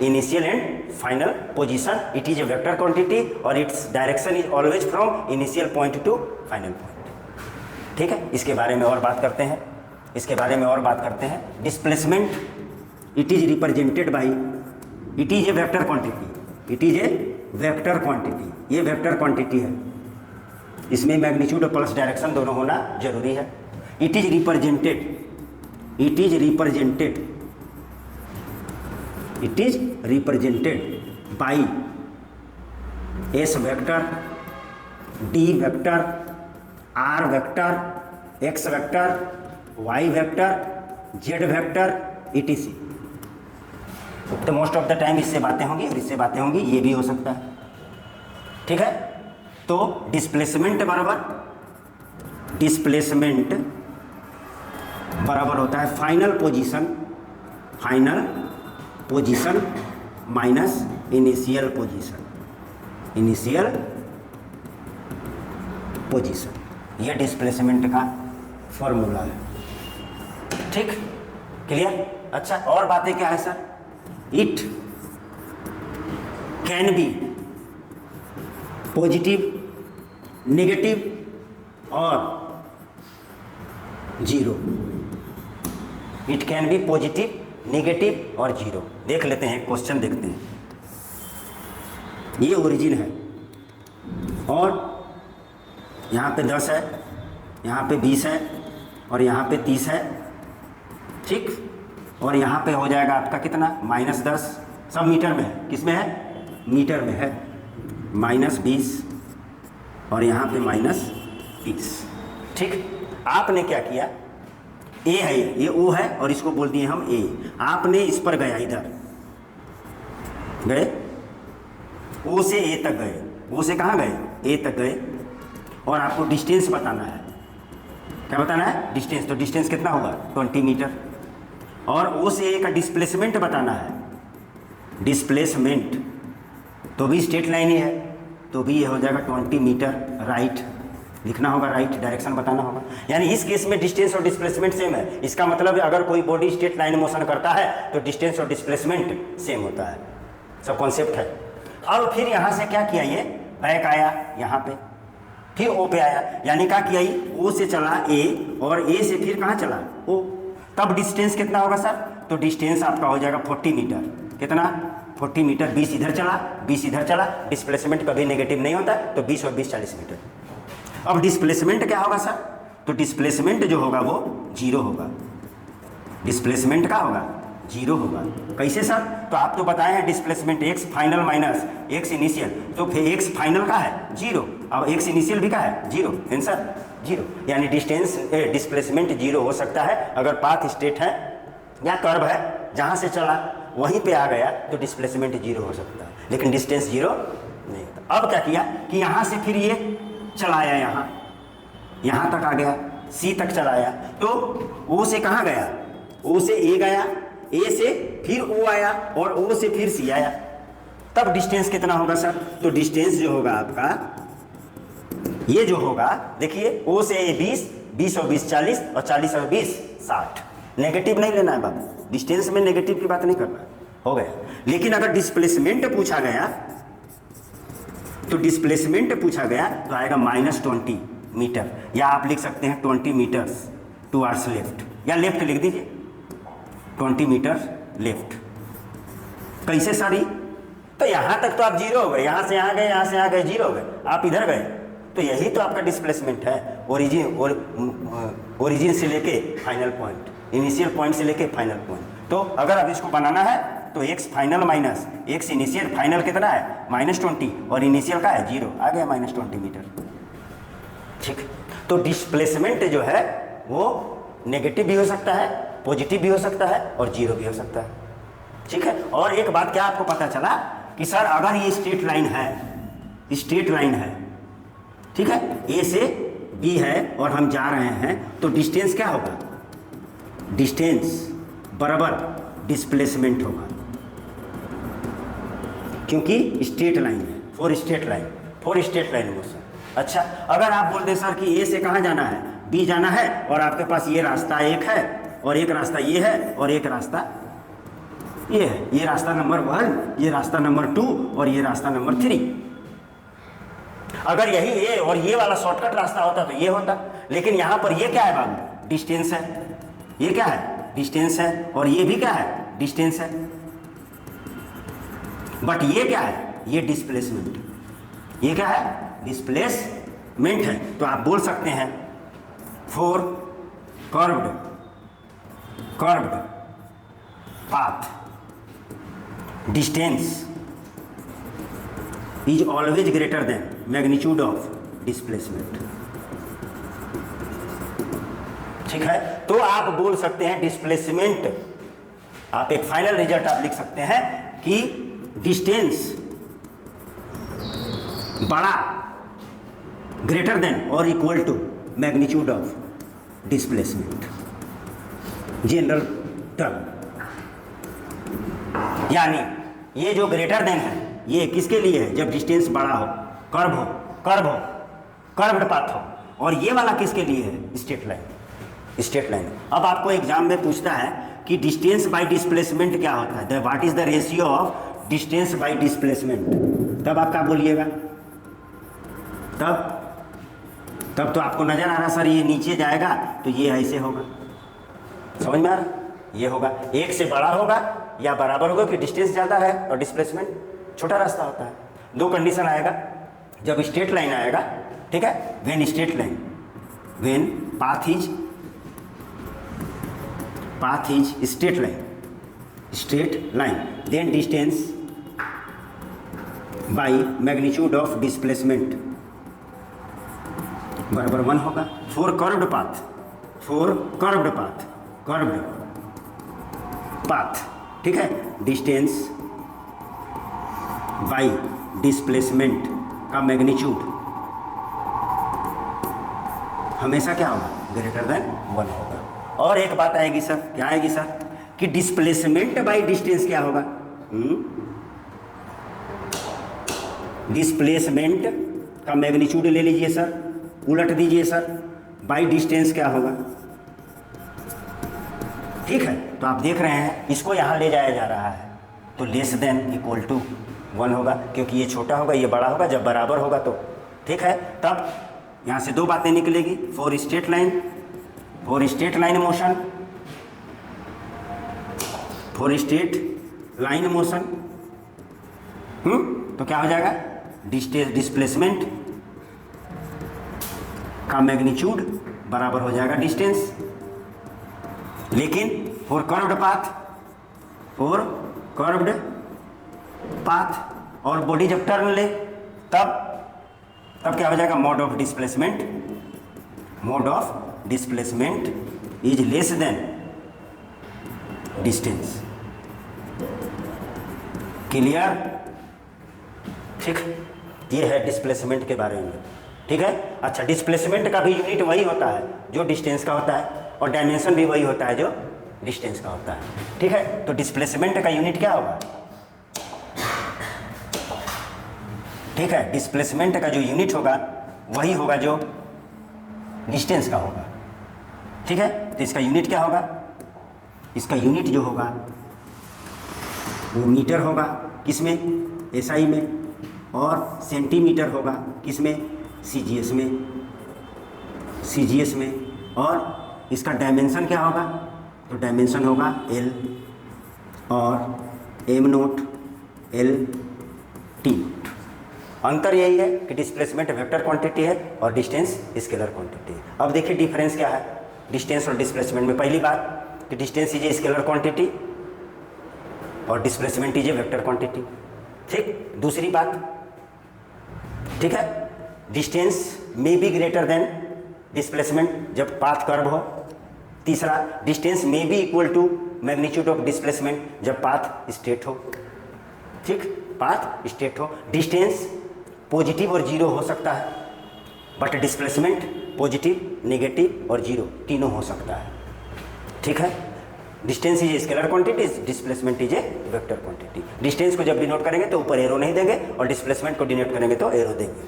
initial and final position. It is a vector quantity और its direction is always from initial point to final point, ठीक है। इसके बारे में और बात करते हैं, displacement it is represented by, it is a vector quantity, it is a vector quantity, ये वेक्टर क्वांटिटी है, इसमें मैग्नीट्यूड और पल्स डायरेक्शन दोनों होना जरूरी है। It is represented, it is represented, it is represented by s vector, d vector, r vector, x vector, y vector, z vector, etc। तो most of the time इससे बातें होंगी और इससे बातें होंगी, ये भी हो सकता है, ठीक है। तो डिस्प्लेसमेंट बराबर, डिस्प्लेसमेंट बराबर होता है final position, final position minus initial position, initial position, ये डिस्प्लेसमेंट का फॉर्मूला है, ठीक, क्लियर। अच्छा, और बातें क्या है sir? It can be positive, negative और zero, it can be positive, negative और जीरो। देख लेते हैं, क्वेश्चन देखते हैं। ये ओरिजिन है और यहाँ पे 10 है, यहाँ पे 20 है और यहाँ पे 30 है, ठीक। और यहाँ पे हो जाएगा आपका कितना, -10, सब मीटर में है, किस में है, मीटर में है, -20 और यहाँ पे -30, ठीक। आपने क्या किया, ए है ये ओ है और इसको बोल दिए हम ए, आपने इस पर गया, इधर गए, ओ से ए तक गए, ओ से कहाँ गए, ए तक गए, और आपको डिस्टेंस बताना है, क्या बताना है, डिस्टेंस। तो डिस्टेंस कितना होगा, 20 मीटर। और ओ से ए का डिस्प्लेसमेंट बताना है, डिस्प्लेसमेंट तो भी स्ट्रेट लाइन ही है, तो भी ये हो जाएगा 20 मीटर राइट, लिखना होगा, राइट डायरेक्शन बताना होगा। यानी इस केस में डिस्टेंस और डिस्प्लेसमेंट सेम है। इसका मतलब अगर कोई बॉडी स्ट्रेट लाइन मोशन करता है तो डिस्टेंस और डिस्प्लेसमेंट सेम होता है, सब कॉन्सेप्ट है। अब फिर यहाँ से क्या किया, ये बैक आया यहाँ पे, फिर ओ पे आया, यानी क्या किया, ओ से चला ए और ए से फिर कहाँ चला, ओ। तब डिस्टेंस कितना होगा सर, तो डिस्टेंस आपका हो जाएगा 40 मीटर, कितना, 40 मीटर। 20 इधर चला, 20 इधर चला, डिस्प्लेसमेंट कभी नेगेटिव नहीं होता, तो 20 और 20 40 मीटर। अब डिस्प्लेसमेंट क्या होगा सर, तो डिस्प्लेसमेंट जो होगा वो 0 होगा, डिस्प्लेसमेंट क्या होगा, 0 होगा। कैसे सर, तो आप तो बताए हैं displacement x final minus x initial, तो फिर x फाइनल का है 0, अब x इनिशियल भी का है 0, आंसर 0। यानी डिस्टेंस डिस्प्लेसमेंट 0 हो सकता है अगर पाथ स्ट्रेट है या कर्व है, जहाँ से चला वहीं पे आ गया तो डिस्प्लेसमेंट 0 हो सकता है, लेकिन डिस्टेंस 0 नहीं होता। अब क्या किया कि यहाँ से फिर ये चलाया, यहाँ तक आ गया, C तक चलाया, तो O से कहाँ गया, O से A गया, A से फिर O आया और O से फिर C आया, तब डिस्टेंस कितना होगा सर, तो डिस्टेंस जो होगा आपका, ये जो होगा देखिए, O से A 20, 20 और 20 40 और 40 और 20 60, नेगेटिव नहीं लेना है बाबू, डिस्टेंस में नेगेटिव की बात नहीं करना है, हो गया। लेकिन अगर डिस्प्लेसमेंट पूछा गया तो डिस्प्लेसमेंट पूछा गया तो आएगा -20 मीटर, या आप लिख सकते हैं 20 मीटर्स टुवर्ड्स लेफ्ट, या लेफ्ट लिख दीजिए 20 मीटर लेफ्ट। कैसे सॉरी, तो यहाँ तक तो आप 0 हो गए, यहाँ से यहाँ गए, यहाँ से यहाँ गए 0 हो गए, आप इधर गए, तो यही तो आपका डिस्प्लेसमेंट है, ओरिजिन से लेके फाइनल पॉइंट, इनिशियल पॉइंट से लेके फाइनल पॉइंट। तो अगर अब इसको बनाना है तो x final minus x initial, final कितना है -20 और इनिशियल का है 0, आ गया -20 मीटर, ठीक। तो डिस्प्लेसमेंट जो है वो नेगेटिव भी हो सकता है, पॉजिटिव भी हो सकता है और 0 भी हो सकता है, ठीक है। और एक बात क्या आपको पता चला कि सर अगर ये स्ट्रेट लाइन है, स्ट्रेट लाइन है, ठीक है, A से B है और हम जा रहे हैं, तो डिस्टेंस क्या होगा, डिस्टेंस बराबर डिस्प्लेसमेंट होगा, क्योंकि स्ट्रेट लाइन है, फोर स्ट्रेट लाइन मोशन। अच्छा, अगर आप बोल दें सर कि ए से कहाँ जाना है, बी जाना है, और आपके पास ये रास्ता एक है और एक रास्ता ये है और एक रास्ता ये है, ये रास्ता नंबर 1, ये रास्ता नंबर 2 और ये रास्ता नंबर 3। अगर यही ये और ये वाला शॉर्टकट रास्ता होता तो ये होता, लेकिन यहाँ पर ये क्या है बाबू, डिस्टेंस है, ये क्या है, डिस्टेंस है, और ये भी क्या है, डिस्टेंस है। बट ये क्या है, ये डिस्प्लेसमेंट, ये क्या है, डिस्प्लेसमेंट है। तो आप बोल सकते हैं for curved path distance is always greater than magnitude of displacement. ठीक है, तो आप बोल सकते हैं डिस्प्लेसमेंट, आप एक फाइनल रिजल्ट आप लिख सकते हैं कि डिस्टेंस बड़ा, ग्रेटर देन और equal to magnitude of displacement, general term. यानी ये जो ग्रेटर देन है ये किसके लिए है, जब डिस्टेंस बड़ा हो, कर्व्ड पाथ हो, और ये वाला किसके लिए है, स्ट्रेट लाइन। अब आपको एग्जाम में पूछता है कि डिस्टेंस बाय डिस्प्लेसमेंट क्या होता है, what is the ratio of distance by displacement, तब आप क्या बोलिएगा, तब तो आपको नजर आ रहा सर ये नीचे जाएगा तो ये ऐसे होगा, समझ में आ रहा, ये होगा, एक से बड़ा होगा या बराबर होगा कि डिस्टेंस ज़्यादा है और डिस्प्लेसमेंट छोटा रास्ता होता है। दो कंडीशन आएगा जब स्ट्रेट लाइन आएगा, ठीक है, when path is straight line then distance by magnitude of displacement बराबर 1 होगा। फॉर कर्व्ड पाथ, ठीक है, डिस्टेंस बाय डिस्प्लेसमेंट का मैग्नीट्यूड हमेशा क्या होगा, ग्रेटर देन 1 होगा। और एक बात आएगी सर, क्या आएगी सर, कि डिस्प्लेसमेंट बाय डिस्टेंस क्या होगा, डिस्प्लेसमेंट का मैग्नीट्यूड ले लीजिए सर, उलट दीजिए सर, बाय डिस्टेंस क्या होगा, ठीक है। तो आप देख रहे हैं इसको यहाँ ले जाया जा रहा है, तो लेस देन इक्वल टू 1 होगा, क्योंकि ये छोटा होगा ये बड़ा होगा, जब बराबर होगा तो ठीक है। तब यहाँ से दो बातें निकलेगी, फॉर स्ट्रेट लाइन मोशन, तो क्या हो जाएगा, डिस्प्लेसमेंट का मैग्नीट्यूड बराबर हो जाएगा डिस्टेंस। लेकिन फॉर कर्व्ड पाथ और बॉडी जब टर्न ले तब क्या हो जाएगा, mode of displacement is less than distance. Clear, ठीक, ये है डिस्प्लेसमेंट के बारे में, ठीक है। अच्छा, डिस्प्लेसमेंट का भी यूनिट वही होता है जो डिस्टेंस का होता है, और डायमेंशन भी वही होता है जो डिस्टेंस का होता है, ठीक है। तो डिस्प्लेसमेंट का यूनिट क्या होगा, ठीक है, डिस्प्लेसमेंट का जो यूनिट होगा वही होगा जो डिस्टेंस का होगा, ठीक है। तो इसका यूनिट क्या होगा, इसका यूनिट जो होगा वो मीटर होगा, किसमें, एसआई में, और सेंटीमीटर होगा किसमें, सीजीएस में, और इसका डायमेंशन क्या होगा, तो डायमेंशन होगा एल और एम नोट एल टी। अंतर यही है कि डिस्प्लेसमेंट वेक्टर क्वांटिटी है और डिस्टेंस स्केलर क्वांटिटी है। अब देखिए डिफरेंस क्या है डिस्टेंस और डिस्प्लेसमेंट में। पहली बात कि distance is a scalar quantity और displacement is a vector quantity, ठीक। दूसरी बात, ठीक है, distance may be greater than displacement जब पाथ कर्व हो। तीसरा, distance may be equal to magnitude of displacement जब पाथ स्ट्रेट हो, ठीक, पाथ स्ट्रेट हो। डिस्टेंस पॉजिटिव और जीरो हो सकता है, बट डिस्प्लेसमेंट पॉजिटिव, नेगेटिव और जीरो तीनों हो सकता है, ठीक है। Distance is a scalar quantity, displacement is a vector quantity. Distance को जब डिनोट करेंगे तो ऊपर एरो नहीं देंगे और डिस्प्लेसमेंट को डिनोट करेंगे तो एरो देंगे,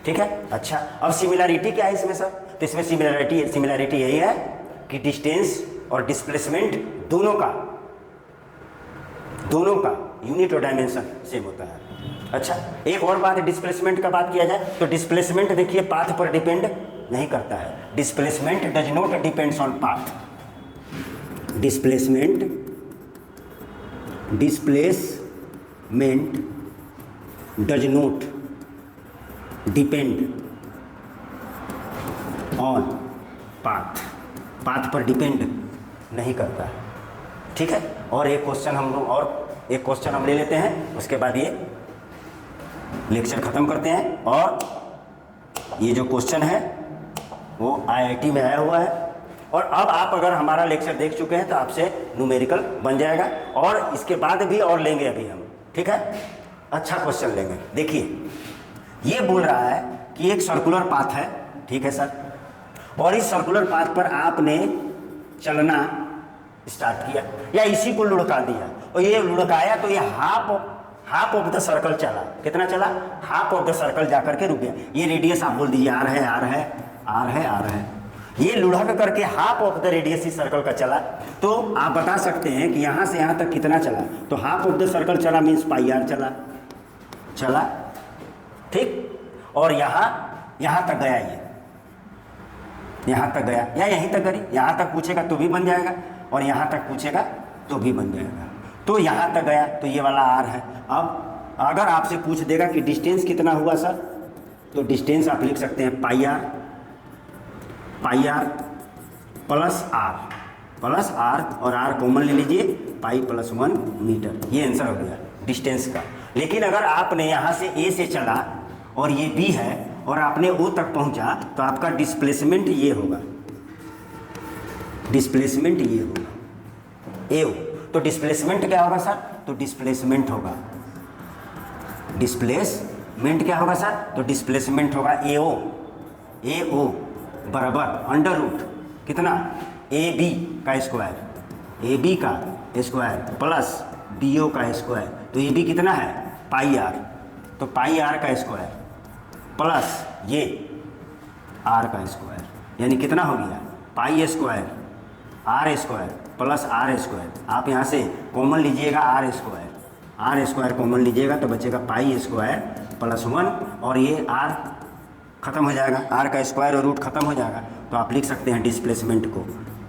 ठीक है। अच्छा, अब सिमिलरिटी क्या है इसमें सर, तो इसमें सिमिलरिटी यही है कि डिस्टेंस और डिस्प्लेसमेंट दोनों का यूनिट और डायमेंशन सेम होता है। अच्छा, एक और बात है, डिस्प्लेसमेंट का बात किया जाए तो डिस्प्लेसमेंट देखिए पाथ पर डिपेंड नहीं करता है। Displacement does not depends on path, displacement does not depend on path, path पर डिपेंड नहीं करता है। ठीक है, और एक क्वेश्चन हम ले लेते हैं, उसके बाद ये लेक्चर ख़त्म करते हैं। और ये जो क्वेश्चन है वो IIT में आया हुआ है, और अब आप अगर हमारा लेक्चर देख चुके हैं तो आपसे न्यूमेरिकल बन जाएगा, और इसके बाद भी और लेंगे अभी हम। ठीक है, अच्छा क्वेश्चन लेंगे। देखिए, ये बोल रहा है कि एक सर्कुलर पाथ है, ठीक है सर, और इस सर्कुलर पाथ पर आपने चलना स्टार्ट किया या इसी को लुढ़का दिया, और ये लुढ़काया तो ये हाफ ऑफ द सर्कल चला। कितना चला? हाफ ऑफ द सर्कल जाकर के रुक गया। ये रेडियस आप बोल दीजिए R है। ये लुढ़क करके हाफ ऑफ द रेडियस इस सर्कल का चला, तो आप बता सकते हैं कि यहाँ से यहाँ तक कितना चला। तो हाफ ऑफ द सर्कल चला मीन्स पाई R चला, ठीक। और यहाँ तक गया, ये यहाँ तक गया या यहीं तक गई, यहाँ तक पूछेगा तो भी बन जाएगा, और यहाँ तक पूछेगा तो भी बन जाएगा। तो यहाँ तक गया तो ये वाला R है। अब अगर आपसे पूछ देगा कि डिस्टेंस कितना हुआ सर, तो डिस्टेंस आप लिख सकते हैं पाई आर प्लस R, और R कॉमन ले लीजिए, पाई + 1 मीटर। ये आंसर हो गया डिस्टेंस का। लेकिन अगर आपने यहाँ से A से चला और ये B है और आपने O तक पहुँचा, तो आपका डिस्प्लेसमेंट ये होगा, AO। तो डिस्प्लेसमेंट क्या होगा सर? तो डिस्प्लेसमेंट होगा AO बराबर अंडर रूट कितना? AB का स्क्वायर प्लस BO का स्क्वायर। तो AB कितना है? पाई R, तो पाई R का स्क्वायर प्लस ये R का स्क्वायर, यानी कितना हो गया? Pi square R² plus R²। आप यहाँ से कॉमन लीजिएगा R स्क्वायर कॉमन लीजिएगा तो बचेगा पाई स्क्वायर + 1, और ये R ख़त्म हो जाएगा, R का स्क्वायर और रूट ख़त्म हो जाएगा। तो आप लिख सकते हैं डिस्प्लेसमेंट को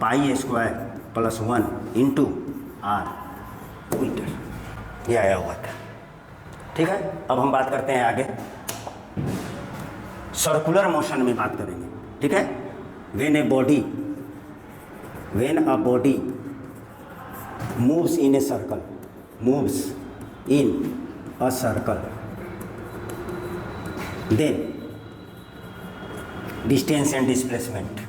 पाई स्क्वायर + 1 × R मीटर। ये आया हुआ था। ठीक है, अब हम बात करते हैं आगे, सर्कुलर मोशन में बात करेंगे। ठीक है, when a body moves in a circle, then distance and displacement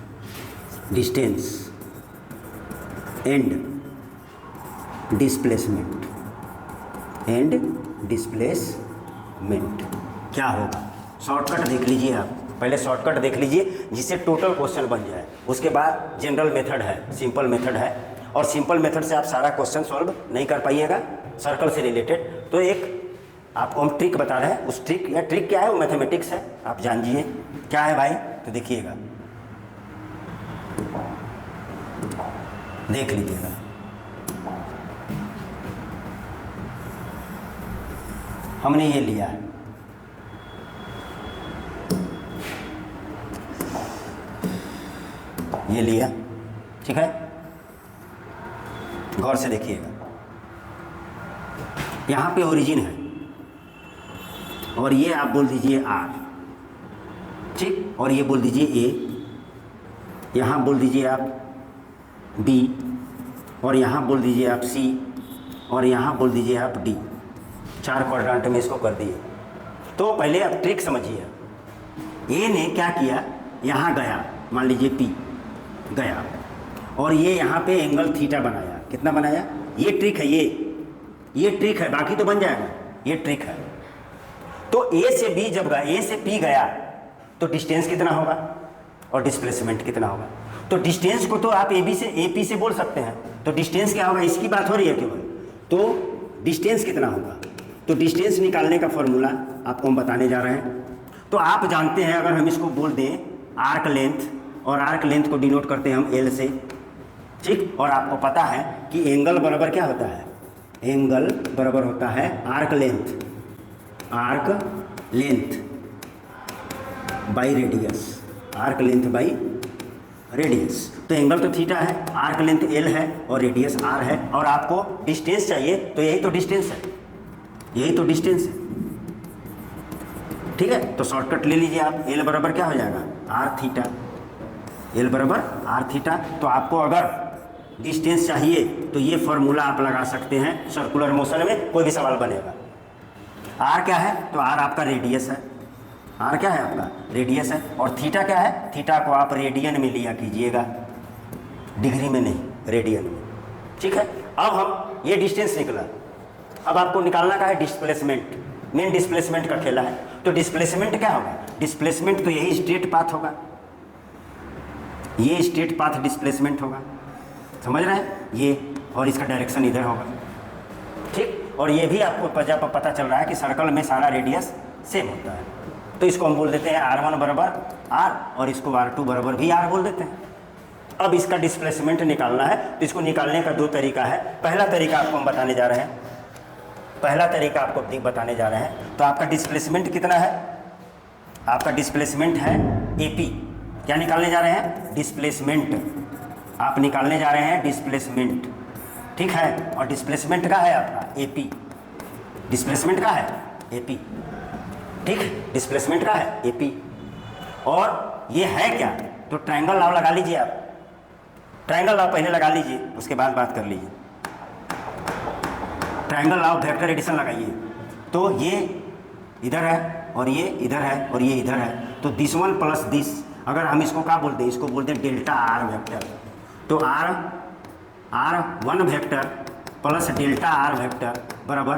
क्या होगा? शॉर्टकट देख लीजिए आप, पहले शॉर्टकट देख लीजिए जिससे टोटल क्वेश्चन बन जाए। उसके बाद जनरल मेथड है, सिंपल मेथड है, और सिंपल मेथड से आप सारा क्वेश्चन सॉल्व नहीं कर पाइएगा सर्कल से रिलेटेड। तो एक आपको हम ट्रिक बता रहे हैं, उस ट्रिक क्या है? वो मैथमेटिक्स है, आप जानिए क्या है भाई। तो देखिएगा, देख लीजिएगा, हमने ये लिया है, ये लिया, ठीक है, गौर से देखिएगा। यहाँ पे ओरिजिन है और ये आप बोल दीजिए R, ठीक, और ये बोल दीजिए A, यहाँ बोल दीजिए आप B, और यहाँ बोल दीजिए आप C, और यहाँ बोल दीजिए आप D। 4 क्वाड्रेंट में इसको कर दिए। तो पहले आप ट्रिक समझिए। A ने क्या किया, यहाँ गया, मान लीजिए P गया, और ये यहाँ पे एंगल थीटा बनाया। कितना बनाया? ये ट्रिक है, ये ट्रिक है, बाकी तो बन जाएगा, ये ट्रिक है। तो A से B जब गया, A से P गया, तो डिस्टेंस कितना होगा और डिस्प्लेसमेंट कितना होगा? तो डिस्टेंस को तो आप AP से बोल सकते हैं। तो डिस्टेंस क्या होगा, इसकी बात हो रही है केवल, तो डिस्टेंस कितना होगा? तो डिस्टेंस निकालने का फॉर्मूला आपको हम बताने जा रहे हैं। तो आप जानते हैं, अगर हम इसको बोल दें आर्क लेंथ, और आर्क लेंथ को डिनोट करते हैं हम L से, ठीक, और आपको पता है कि एंगल बराबर क्या होता है? एंगल बराबर होता है arc length by radius, arc length by radius. तो एंगल तो थीटा है, आर्क लेंथ एल है और रेडियस आर है, और आपको डिस्टेंस चाहिए तो यही तो डिस्टेंस है, यही तो डिस्टेंस है। ठीक है, तो शॉर्टकट ले लीजिए आप, एल बराबर क्या हो जाएगा, आर थीटा, एल बराबर आर थीटा। तो आपको अगर डिस्टेंस चाहिए तो ये फॉर्मूला आप लगा सकते हैं सर्कुलर मोशन में, कोई भी सवाल बनेगा। आर क्या है, तो आर आपका रेडियस है, आर क्या है आपका रेडियस है, और थीटा क्या है, थीटा को आप रेडियन में लिया कीजिएगा, डिग्री में नहीं, रेडियन में। ठीक है, अब हम ये डिस्टेंस निकला, अब आपको निकालना का है डिस्प्लेसमेंट, मेन डिस्प्लेसमेंट का खेला है। तो डिस्प्लेसमेंट क्या होगा, डिस्प्लेसमेंट तो यही स्ट्रेट पाथ होगा, ये स्ट्रेट पाथ डिस्प्लेसमेंट होगा, समझ रहे हैं ये, और इसका डायरेक्शन इधर होगा। ठीक, और ये भी आपको जब पता चल रहा है कि सर्कल में सारा रेडियस सेम होता है, तो इसको हम बोल देते हैं r1 बराबर r, और इसको r2 बराबर भी r बोल देते हैं। अब इसका डिस्प्लेसमेंट निकालना है, तो इसको निकालने का दो तरीका है। पहला तरीका आपको हम बताने जा रहे हैं, पहला तरीका आपको बताने जा रहे हैं। तो आपका डिस्प्लेसमेंट कितना है, आपका डिस्प्लेसमेंट है AP, क्या निकालने जा रहे हैं, डिस्प्लेसमेंट, आप निकालने जा रहे हैं डिस्प्लेसमेंट। ठीक है, और डिस्प्लेसमेंट का है आपका AP, डिस्प्लेसमेंट का है AP। ठीक, डिस्प्लेसमेंट का है AP, और ये है क्या, तो ट्रायंगल लॉ लगा लीजिए आप, ट्रायंगल लॉ पहले लगा लीजिए, उसके बाद बात कर लीजिए। Triangle law of vector addition लगाइए, तो ये इधर है और ये इधर है और ये इधर है, तो दिस वन प्लस दिस, अगर हम इसको क्या बोलते हैं, इसको बोलते हैं डेल्टा आर वेक्टर। तो R1 vector plus delta r vector बराबर,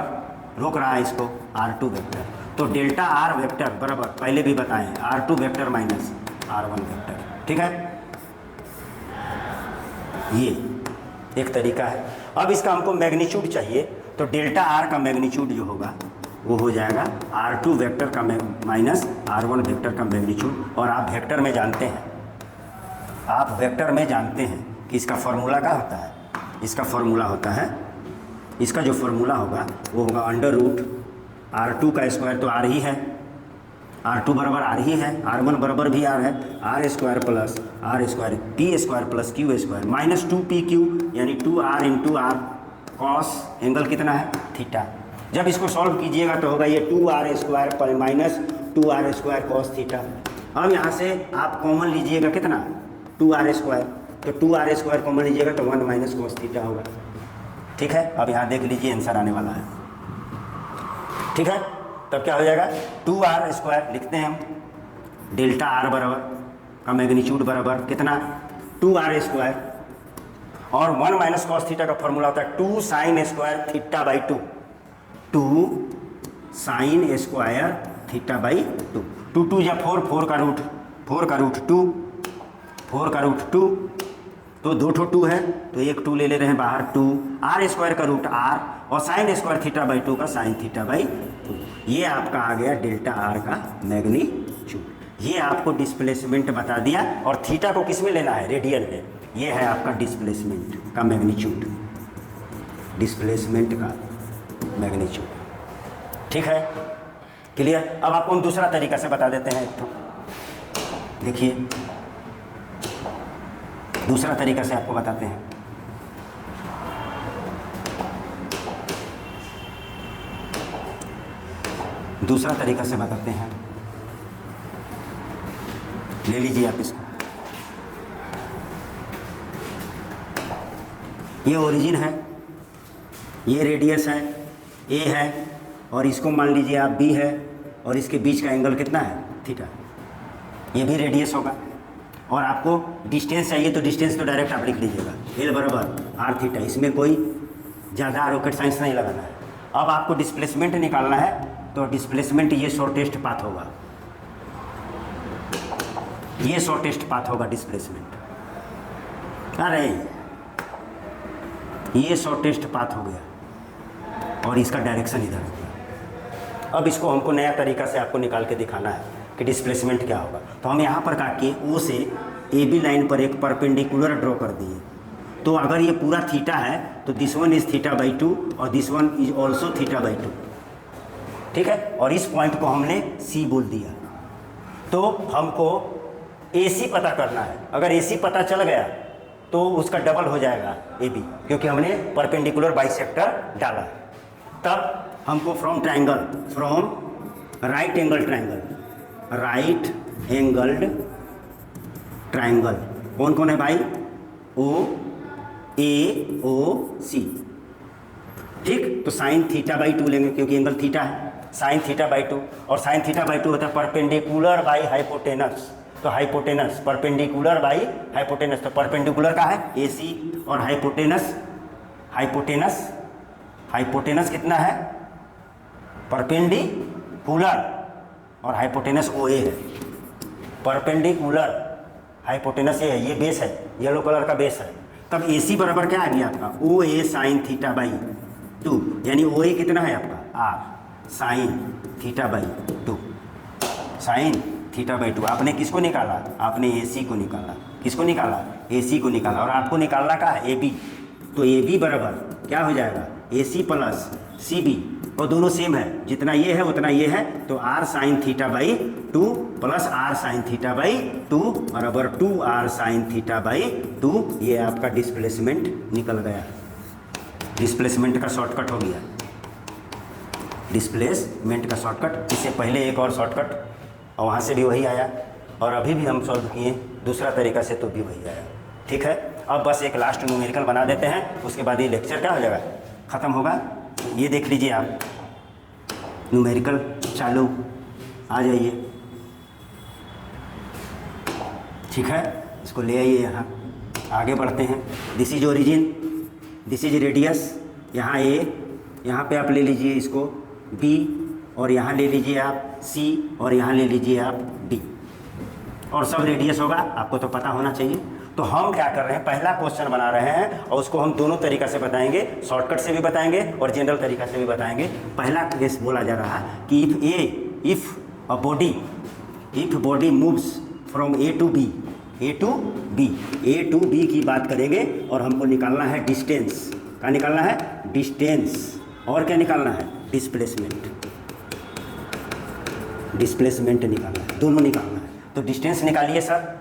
रोक रहा है इसको, R2 वेक्टर। तो डेल्टा आर वेक्टर बराबर, पहले भी बताएं, R2 vector minus R1 vector. ठीक है, ये एक तरीका है। अब इसका हमको मैग्नीट्यूड चाहिए, तो डेल्टा आर का मैग्नीट्यूड जो होगा वो हो जाएगा R2 वेक्टर का माइनस R1 वेक्टर का मैग्नीट्यूड। और आप वेक्टर में जानते हैं, आप वेक्टर में जानते हैं कि इसका फॉर्मूला क्या होता है, इसका फॉर्मूला होता है, इसका जो फॉर्मूला होगा वो होगा अंडर रूट R2 का स्क्वायर, तो R ही है, R2 बराबर R ही है, R1 बराबर भी R है, R square plus R square P square plus Q square minus 2PQ, यानी 2R into R cos angle कितना है, थीटा। जब इसको सॉल्व कीजिएगा तो होगा ये 2R स्क्वायर पर minus 2R square cos theta. अब यहाँ से आप कॉमन लीजिएगा कितना, 2R स्क्वायर, तो 2R स्क्वायर कॉमन लीजिएगा तो 1 माइनस कॉस थीटा होगा। ठीक है, अब यहाँ देख लीजिए आंसर आने वाला है। ठीक है, तब क्या हो जाएगा, 2R स्क्वायर लिखते हैं हम, डेल्टा आर बराबर का मैग्नीट्यूड बराबर कितना, 2R स्क्वायर, और 1 माइनस कॉस थीटा का फॉर्मूला होता है 2 sine square theta by 2, 2 sine square theta by 2, 2 या 4, 4 का रूट 2, 4 का रूट 2, तो 2 2 है तो एक 2 ले ले रहे हैं बाहर, 2 R स्क्वायर का रूट R, और साइन स्क्वायर थीटा बाई 2 का साइन थीटा बाई 2। ये आपका आ गया डेल्टा आर का मैग्नीट्यूड। ये आपको डिस्प्लेसमेंट बता दिया, और थीटा को किस में लेना है, रेडियन में। ये है आपका डिस्प्लेसमेंट का मैग्नीट्यूड, डिस्प्लेसमेंट का मैग्नीट्यूड। ठीक है, क्लियर। अब आपको हम दूसरा तरीका से बता देते हैं, तो देखिए दूसरा तरीका से आपको बताते हैं। दूसरा तरीका से बताते हैं, ले लीजिए आप इसको। ये ओरिजिन है, ये रेडियस है, ए है, और इसको मान लीजिए आप बी है, और इसके बीच का एंगल कितना है, थीटा। ये भी रेडियस होगा, और आपको डिस्टेंस चाहिए तो डिस्टेंस तो डायरेक्ट आप लिख लीजिएगा, एल बराबर आर थीटा। इसमें कोई ज़्यादा रॉकेट साइंस नहीं लगाना है। अब आपको डिस्प्लेसमेंट निकालना है, तो डिस्प्लेसमेंट ये शॉर्टेस्ट पाथ होगा, ये शॉर्टेस्ट पाथ होगा डिस्प्लेसमेंट। अरे ये शॉर्टेस्ट पाथ हो गया, और इसका डायरेक्शन इधर हो गया। अब इसको हमको नया तरीका से आपको निकाल के दिखाना है कि डिस्प्लेसमेंट क्या होगा। तो हम यहाँ पर काट के ओ से ए बी लाइन पर एक परपेंडिकुलर ड्रॉ कर दिए। तो अगर ये पूरा थीटा है तो this one is theta by 2 और this one is also theta by 2। ठीक है, और इस पॉइंट को हमने सी बोल दिया। तो हमको AC पता करना है। अगर AC पता चल गया तो उसका डबल हो जाएगा AB, क्योंकि हमने परपेंडिकुलर बाइसेक्टर डाला। तब हमको फ्रॉम राइट एंगल ट्राइंगल कौन कौन है भाई? OAOC। ठीक, तो साइन थीटा बाई 2 लेंगे क्योंकि एंगल थीटा है, साइन थीटा बाई 2, और साइन थीटा बाई 2 होता है परपेंडिकुलर बाई हाइपोटेनस। तो हाइपोटेनस परपेंडिकुलर बाई हाइपोटेनस, तो परपेंडिकुलर का है AC और हाइपोटेनस कितना है? परपेंडिकुलर, और हाइपोटेनस OA है। परपेंडिकुलर हाइपोटेनस ये है, ये बेस है, येलो कलर का बेस है। तब AC बराबर क्या आ गया आपका? OA साइन थीटा बाई 2, यानी OA कितना है आपका? R sine theta by 2, sine theta by 2। आपने किसको निकाला? आपने AC को निकाला। किसको निकाला? AC को निकाला। और आपको निकालना का है AB, तो AB बराबर क्या हो जाएगा? AC प्लस CB, और दोनों सेम है, जितना ये है उतना ये है, तो R sine theta by 2 plus R sine theta by 2 बराबर 2R साइन थीटा बाई 2। ये आपका डिस्प्लेसमेंट निकल गया। डिस्प्लेसमेंट का शॉर्टकट हो गया, डिस्प्लेसमेंट का शॉर्टकट। इससे पहले एक और शॉर्टकट, और वहाँ से भी वही आया, और अभी भी हम सॉल्व किए दूसरा तरीका से तो भी वही आया। ठीक है, अब बस एक लास्ट न्यूमेरिकल बना देते हैं, उसके बाद ये लेक्चर क्या हो जाएगा? ख़त्म होगा। ये देख लीजिए आप, न्यूमेरिकल चालू, आ जाइए। ठीक है, इसको ले आइए यहाँ, आगे बढ़ते हैं। This is origin, this is radius, यहाँ A, यहाँ पे आप ले लीजिए इसको B, और यहाँ ले लीजिए आप C, और यहाँ ले लीजिए आप D, और सब रेडियस होगा, आपको तो पता होना चाहिए। तो हम क्या कर रहे हैं, पहला क्वेश्चन बना रहे हैं, और उसको हम दोनों तरीका से बताएंगे, शॉर्टकट से भी बताएंगे और जनरल तरीका से भी बताएंगे। पहला केस बोला जा रहा है कि if body moves from A to B की बात करेंगे, और हमको निकालना है डिस्टेंस। क्या निकालना है? डिस्टेंस। और क्या निकालना है? डिस्प्लेसमेंट निकालना है, दोनों निकालना है। तो डिस्टेंस निकालिए सर,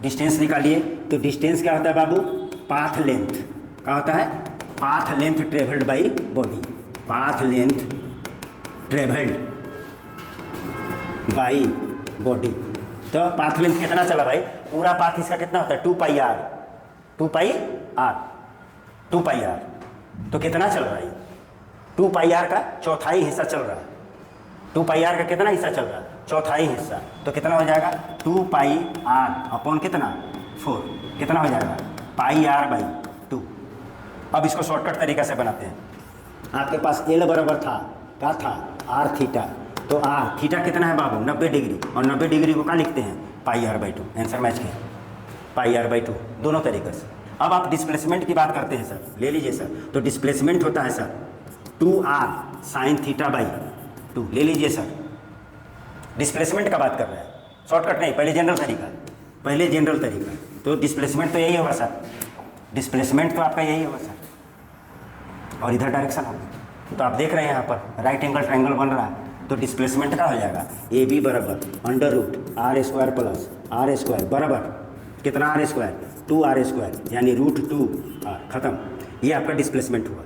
डिस्टेंस निकालिए। तो डिस्टेंस क्या होता है बाबू? Path length. क्या होता है? Path length travelled by body, path length travelled by body. तो पाथ लेंथ कितना चला भाई? पूरा पाथ इसका कितना होता है? 2 पाई आर। तो कितना चल रहा है? 2 पाई आर का चौथाई हिस्सा चल रहा है। 2 पाई आर का कितना हिस्सा चल रहा है? चौथाई हिस्सा। तो कितना हो जाएगा? 2 पाई आर अपॉन कितना? 4। कितना हो जाएगा? पाई आर बाई 2। अब इसको शॉर्टकट तरीका से बनाते हैं। आपके पास L बराबर था, क्या था? R theta. तो आर थीटा कितना है बाबू? 90 डिग्री, और 90 डिग्री को क्या लिखते हैं? पाई आर बाई 2। आंसर मैच किया, पाई आर बाई 2, दोनों तरीके से। अब आप डिस्प्लेसमेंट की बात करते हैं सर, ले लीजिए सर। तो डिस्प्लेसमेंट होता है sir 2R sine theta by 2, ले लीजिए सर। डिस्प्लेसमेंट का बात कर रहे हैं, शॉर्टकट नहीं, पहले जनरल तरीका। तो डिस्प्लेसमेंट तो यही होगा सर, डिस्प्लेसमेंट तो आपका यही होगा सर, और इधर डायरेक्शन होगा। तो आप देख रहे हैं यहाँ पर राइट एंगल ट्रायंगल बन रहा है, तो डिस्प्लेसमेंट क्या हो जाएगा? AB बराबर √R² प्लस R² बराबर कितना? R², 2R², यानी √2R। खत्म, ये आपका डिस्प्लेसमेंट हुआ।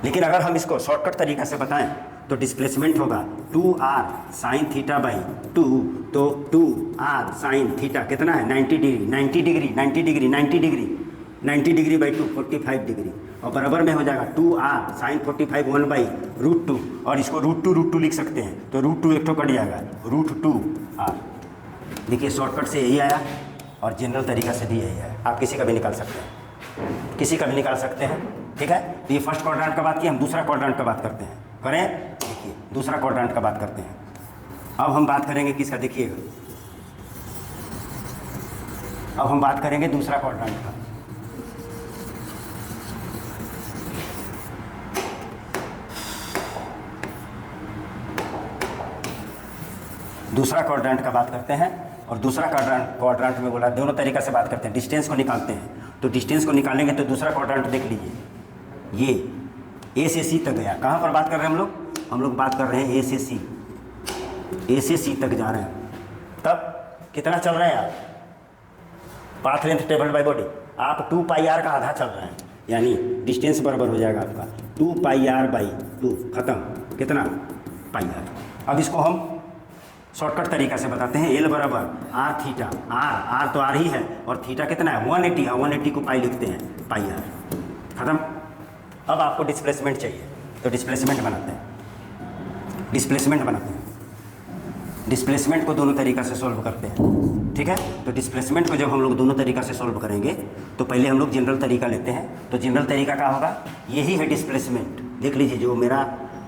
लेकिन अगर हम इसको शॉर्टकट तरीका से बताएं तो डिस्प्लेसमेंट होगा 2R साइन थीटा बाई 2। तो 2R साइन थीटा कितना है? 90 डिग्री बाई 2, 45 डिग्री, और बराबर में हो जाएगा 2R साइन 45 1/√2, और इसको √2 लिख सकते हैं। तो √2 एक तो कट जाएगा, √2R। देखिए शॉर्टकट से यही आया, और जनरल तरीका से भी यही आया। आप किसी का भी निकाल सकते हैं, ठीक है। तो ये फर्स्ट क्वाड्रेंट का बात की, हम दूसरा क्वाड्रेंट का बात करते हैं। करें, देखिए दूसरा क्वाड्रेंट का बात करते हैं। अब हम बात करेंगे किसका? देखिएगा, अब हम बात करेंगे दूसरा क्वाड्रेंट का। दूसरा क्वाड्रेंट का बात करते हैं, और दूसरा क्वाड्रेंट में बोला दोनों तरीका से बात करते हैं। डिस्टेंस को निकालते हैं, तो डिस्टेंस को निकालेंगे तो दूसरा क्वाड्रेंट देख लीजिए, ये A से C तक गया। कहाँ पर बात कर रहे हैं हम लोग बात कर रहे हैं A से C तक जा रहे हैं। तब कितना चल रहे हैं आप, path length travelled by body, आप 2 पाई आर का आधा चल रहे हैं, यानी डिस्टेंस बराबर हो जाएगा आपका 2 पाई आर बाई 2, खत्म, कितना पाई आर। अब इसको हम शॉर्टकट तरीका से बताते हैं, एल बराबर आर थीटा, आर तो आर ही है और थीटा कितना है 180, 180 को पाई लिखते हैं, पाई आर, खत्म। अब आपको डिस्प्लेसमेंट चाहिए तो डिस्प्लेसमेंट बनाते हैं, डिस्प्लेसमेंट को दोनों तरीक़ा से सॉल्व करते हैं, ठीक है। तो डिस्प्लेसमेंट को जब हम लोग दोनों तरीक़ा से सॉल्व करेंगे तो पहले हम लोग जनरल तरीका लेते हैं। तो जनरल तरीका क्या होगा, यही है डिस्प्लेसमेंट, देख लीजिए जो मेरा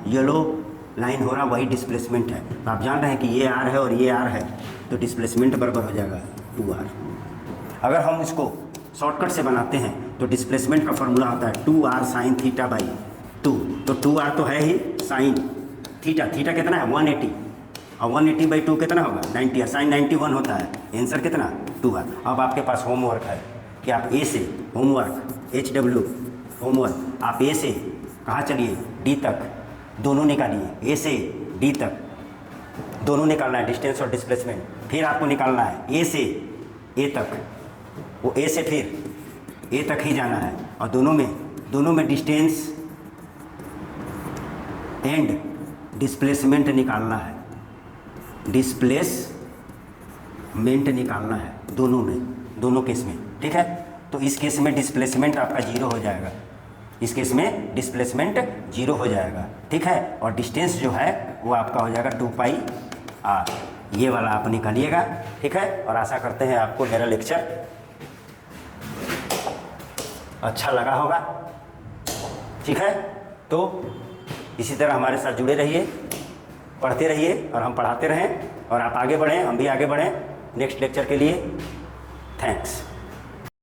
येलो लाइन हो रहा वही डिस्प्लेसमेंट है। तो आप जान रहे हैं कि ये आर है और ये आर है, तो डिस्प्लेसमेंट बराबर हो जाएगा 2r। अगर हम इसको शॉर्टकट से बनाते हैं तो डिस्प्लेसमेंट का फॉर्मूला होता है 2r साइन थीटा बाई 2, तो 2r तो है ही, साइन थीटा, थीटा कितना है 180, और 180 बाई 2 कितना होगा 90, साइन 91 होता है, आंसर कितना 2r। अब आपके पास होमवर्क है कि आप ए से होमवर्क HW होमवर्क, आप ए से कहाँ चलिए डी तक दोनों निकालिए, ए से डी तक दोनों निकालना है, डिस्टेंस और डिस्प्लेसमेंट। फिर आपको निकालना है ए से ए तक, वो ए से फिर ए तक ही जाना है, और दोनों में डिस्टेंस एंड डिस्प्लेसमेंट निकालना है, डिस्प्लेसमेंट निकालना है दोनों केस में, ठीक है। तो इस केस में डिस्प्लेसमेंट आपका 0 हो जाएगा, इस केस में डिस्प्लेसमेंट 0 हो जाएगा, ठीक है। और डिस्टेंस जो है वो आपका हो जाएगा 2 पाई आर, ये वाला आप निकालिएगा, ठीक है। और आशा करते हैं आपको मेरा लेक्चर अच्छा लगा होगा, ठीक है। तो इसी तरह हमारे साथ जुड़े रहिए, पढ़ते रहिए और हम पढ़ाते रहें, और आप आगे बढ़ें, हम भी आगे बढ़ें नेक्स्ट लेक्चर के लिए। थैंक्स।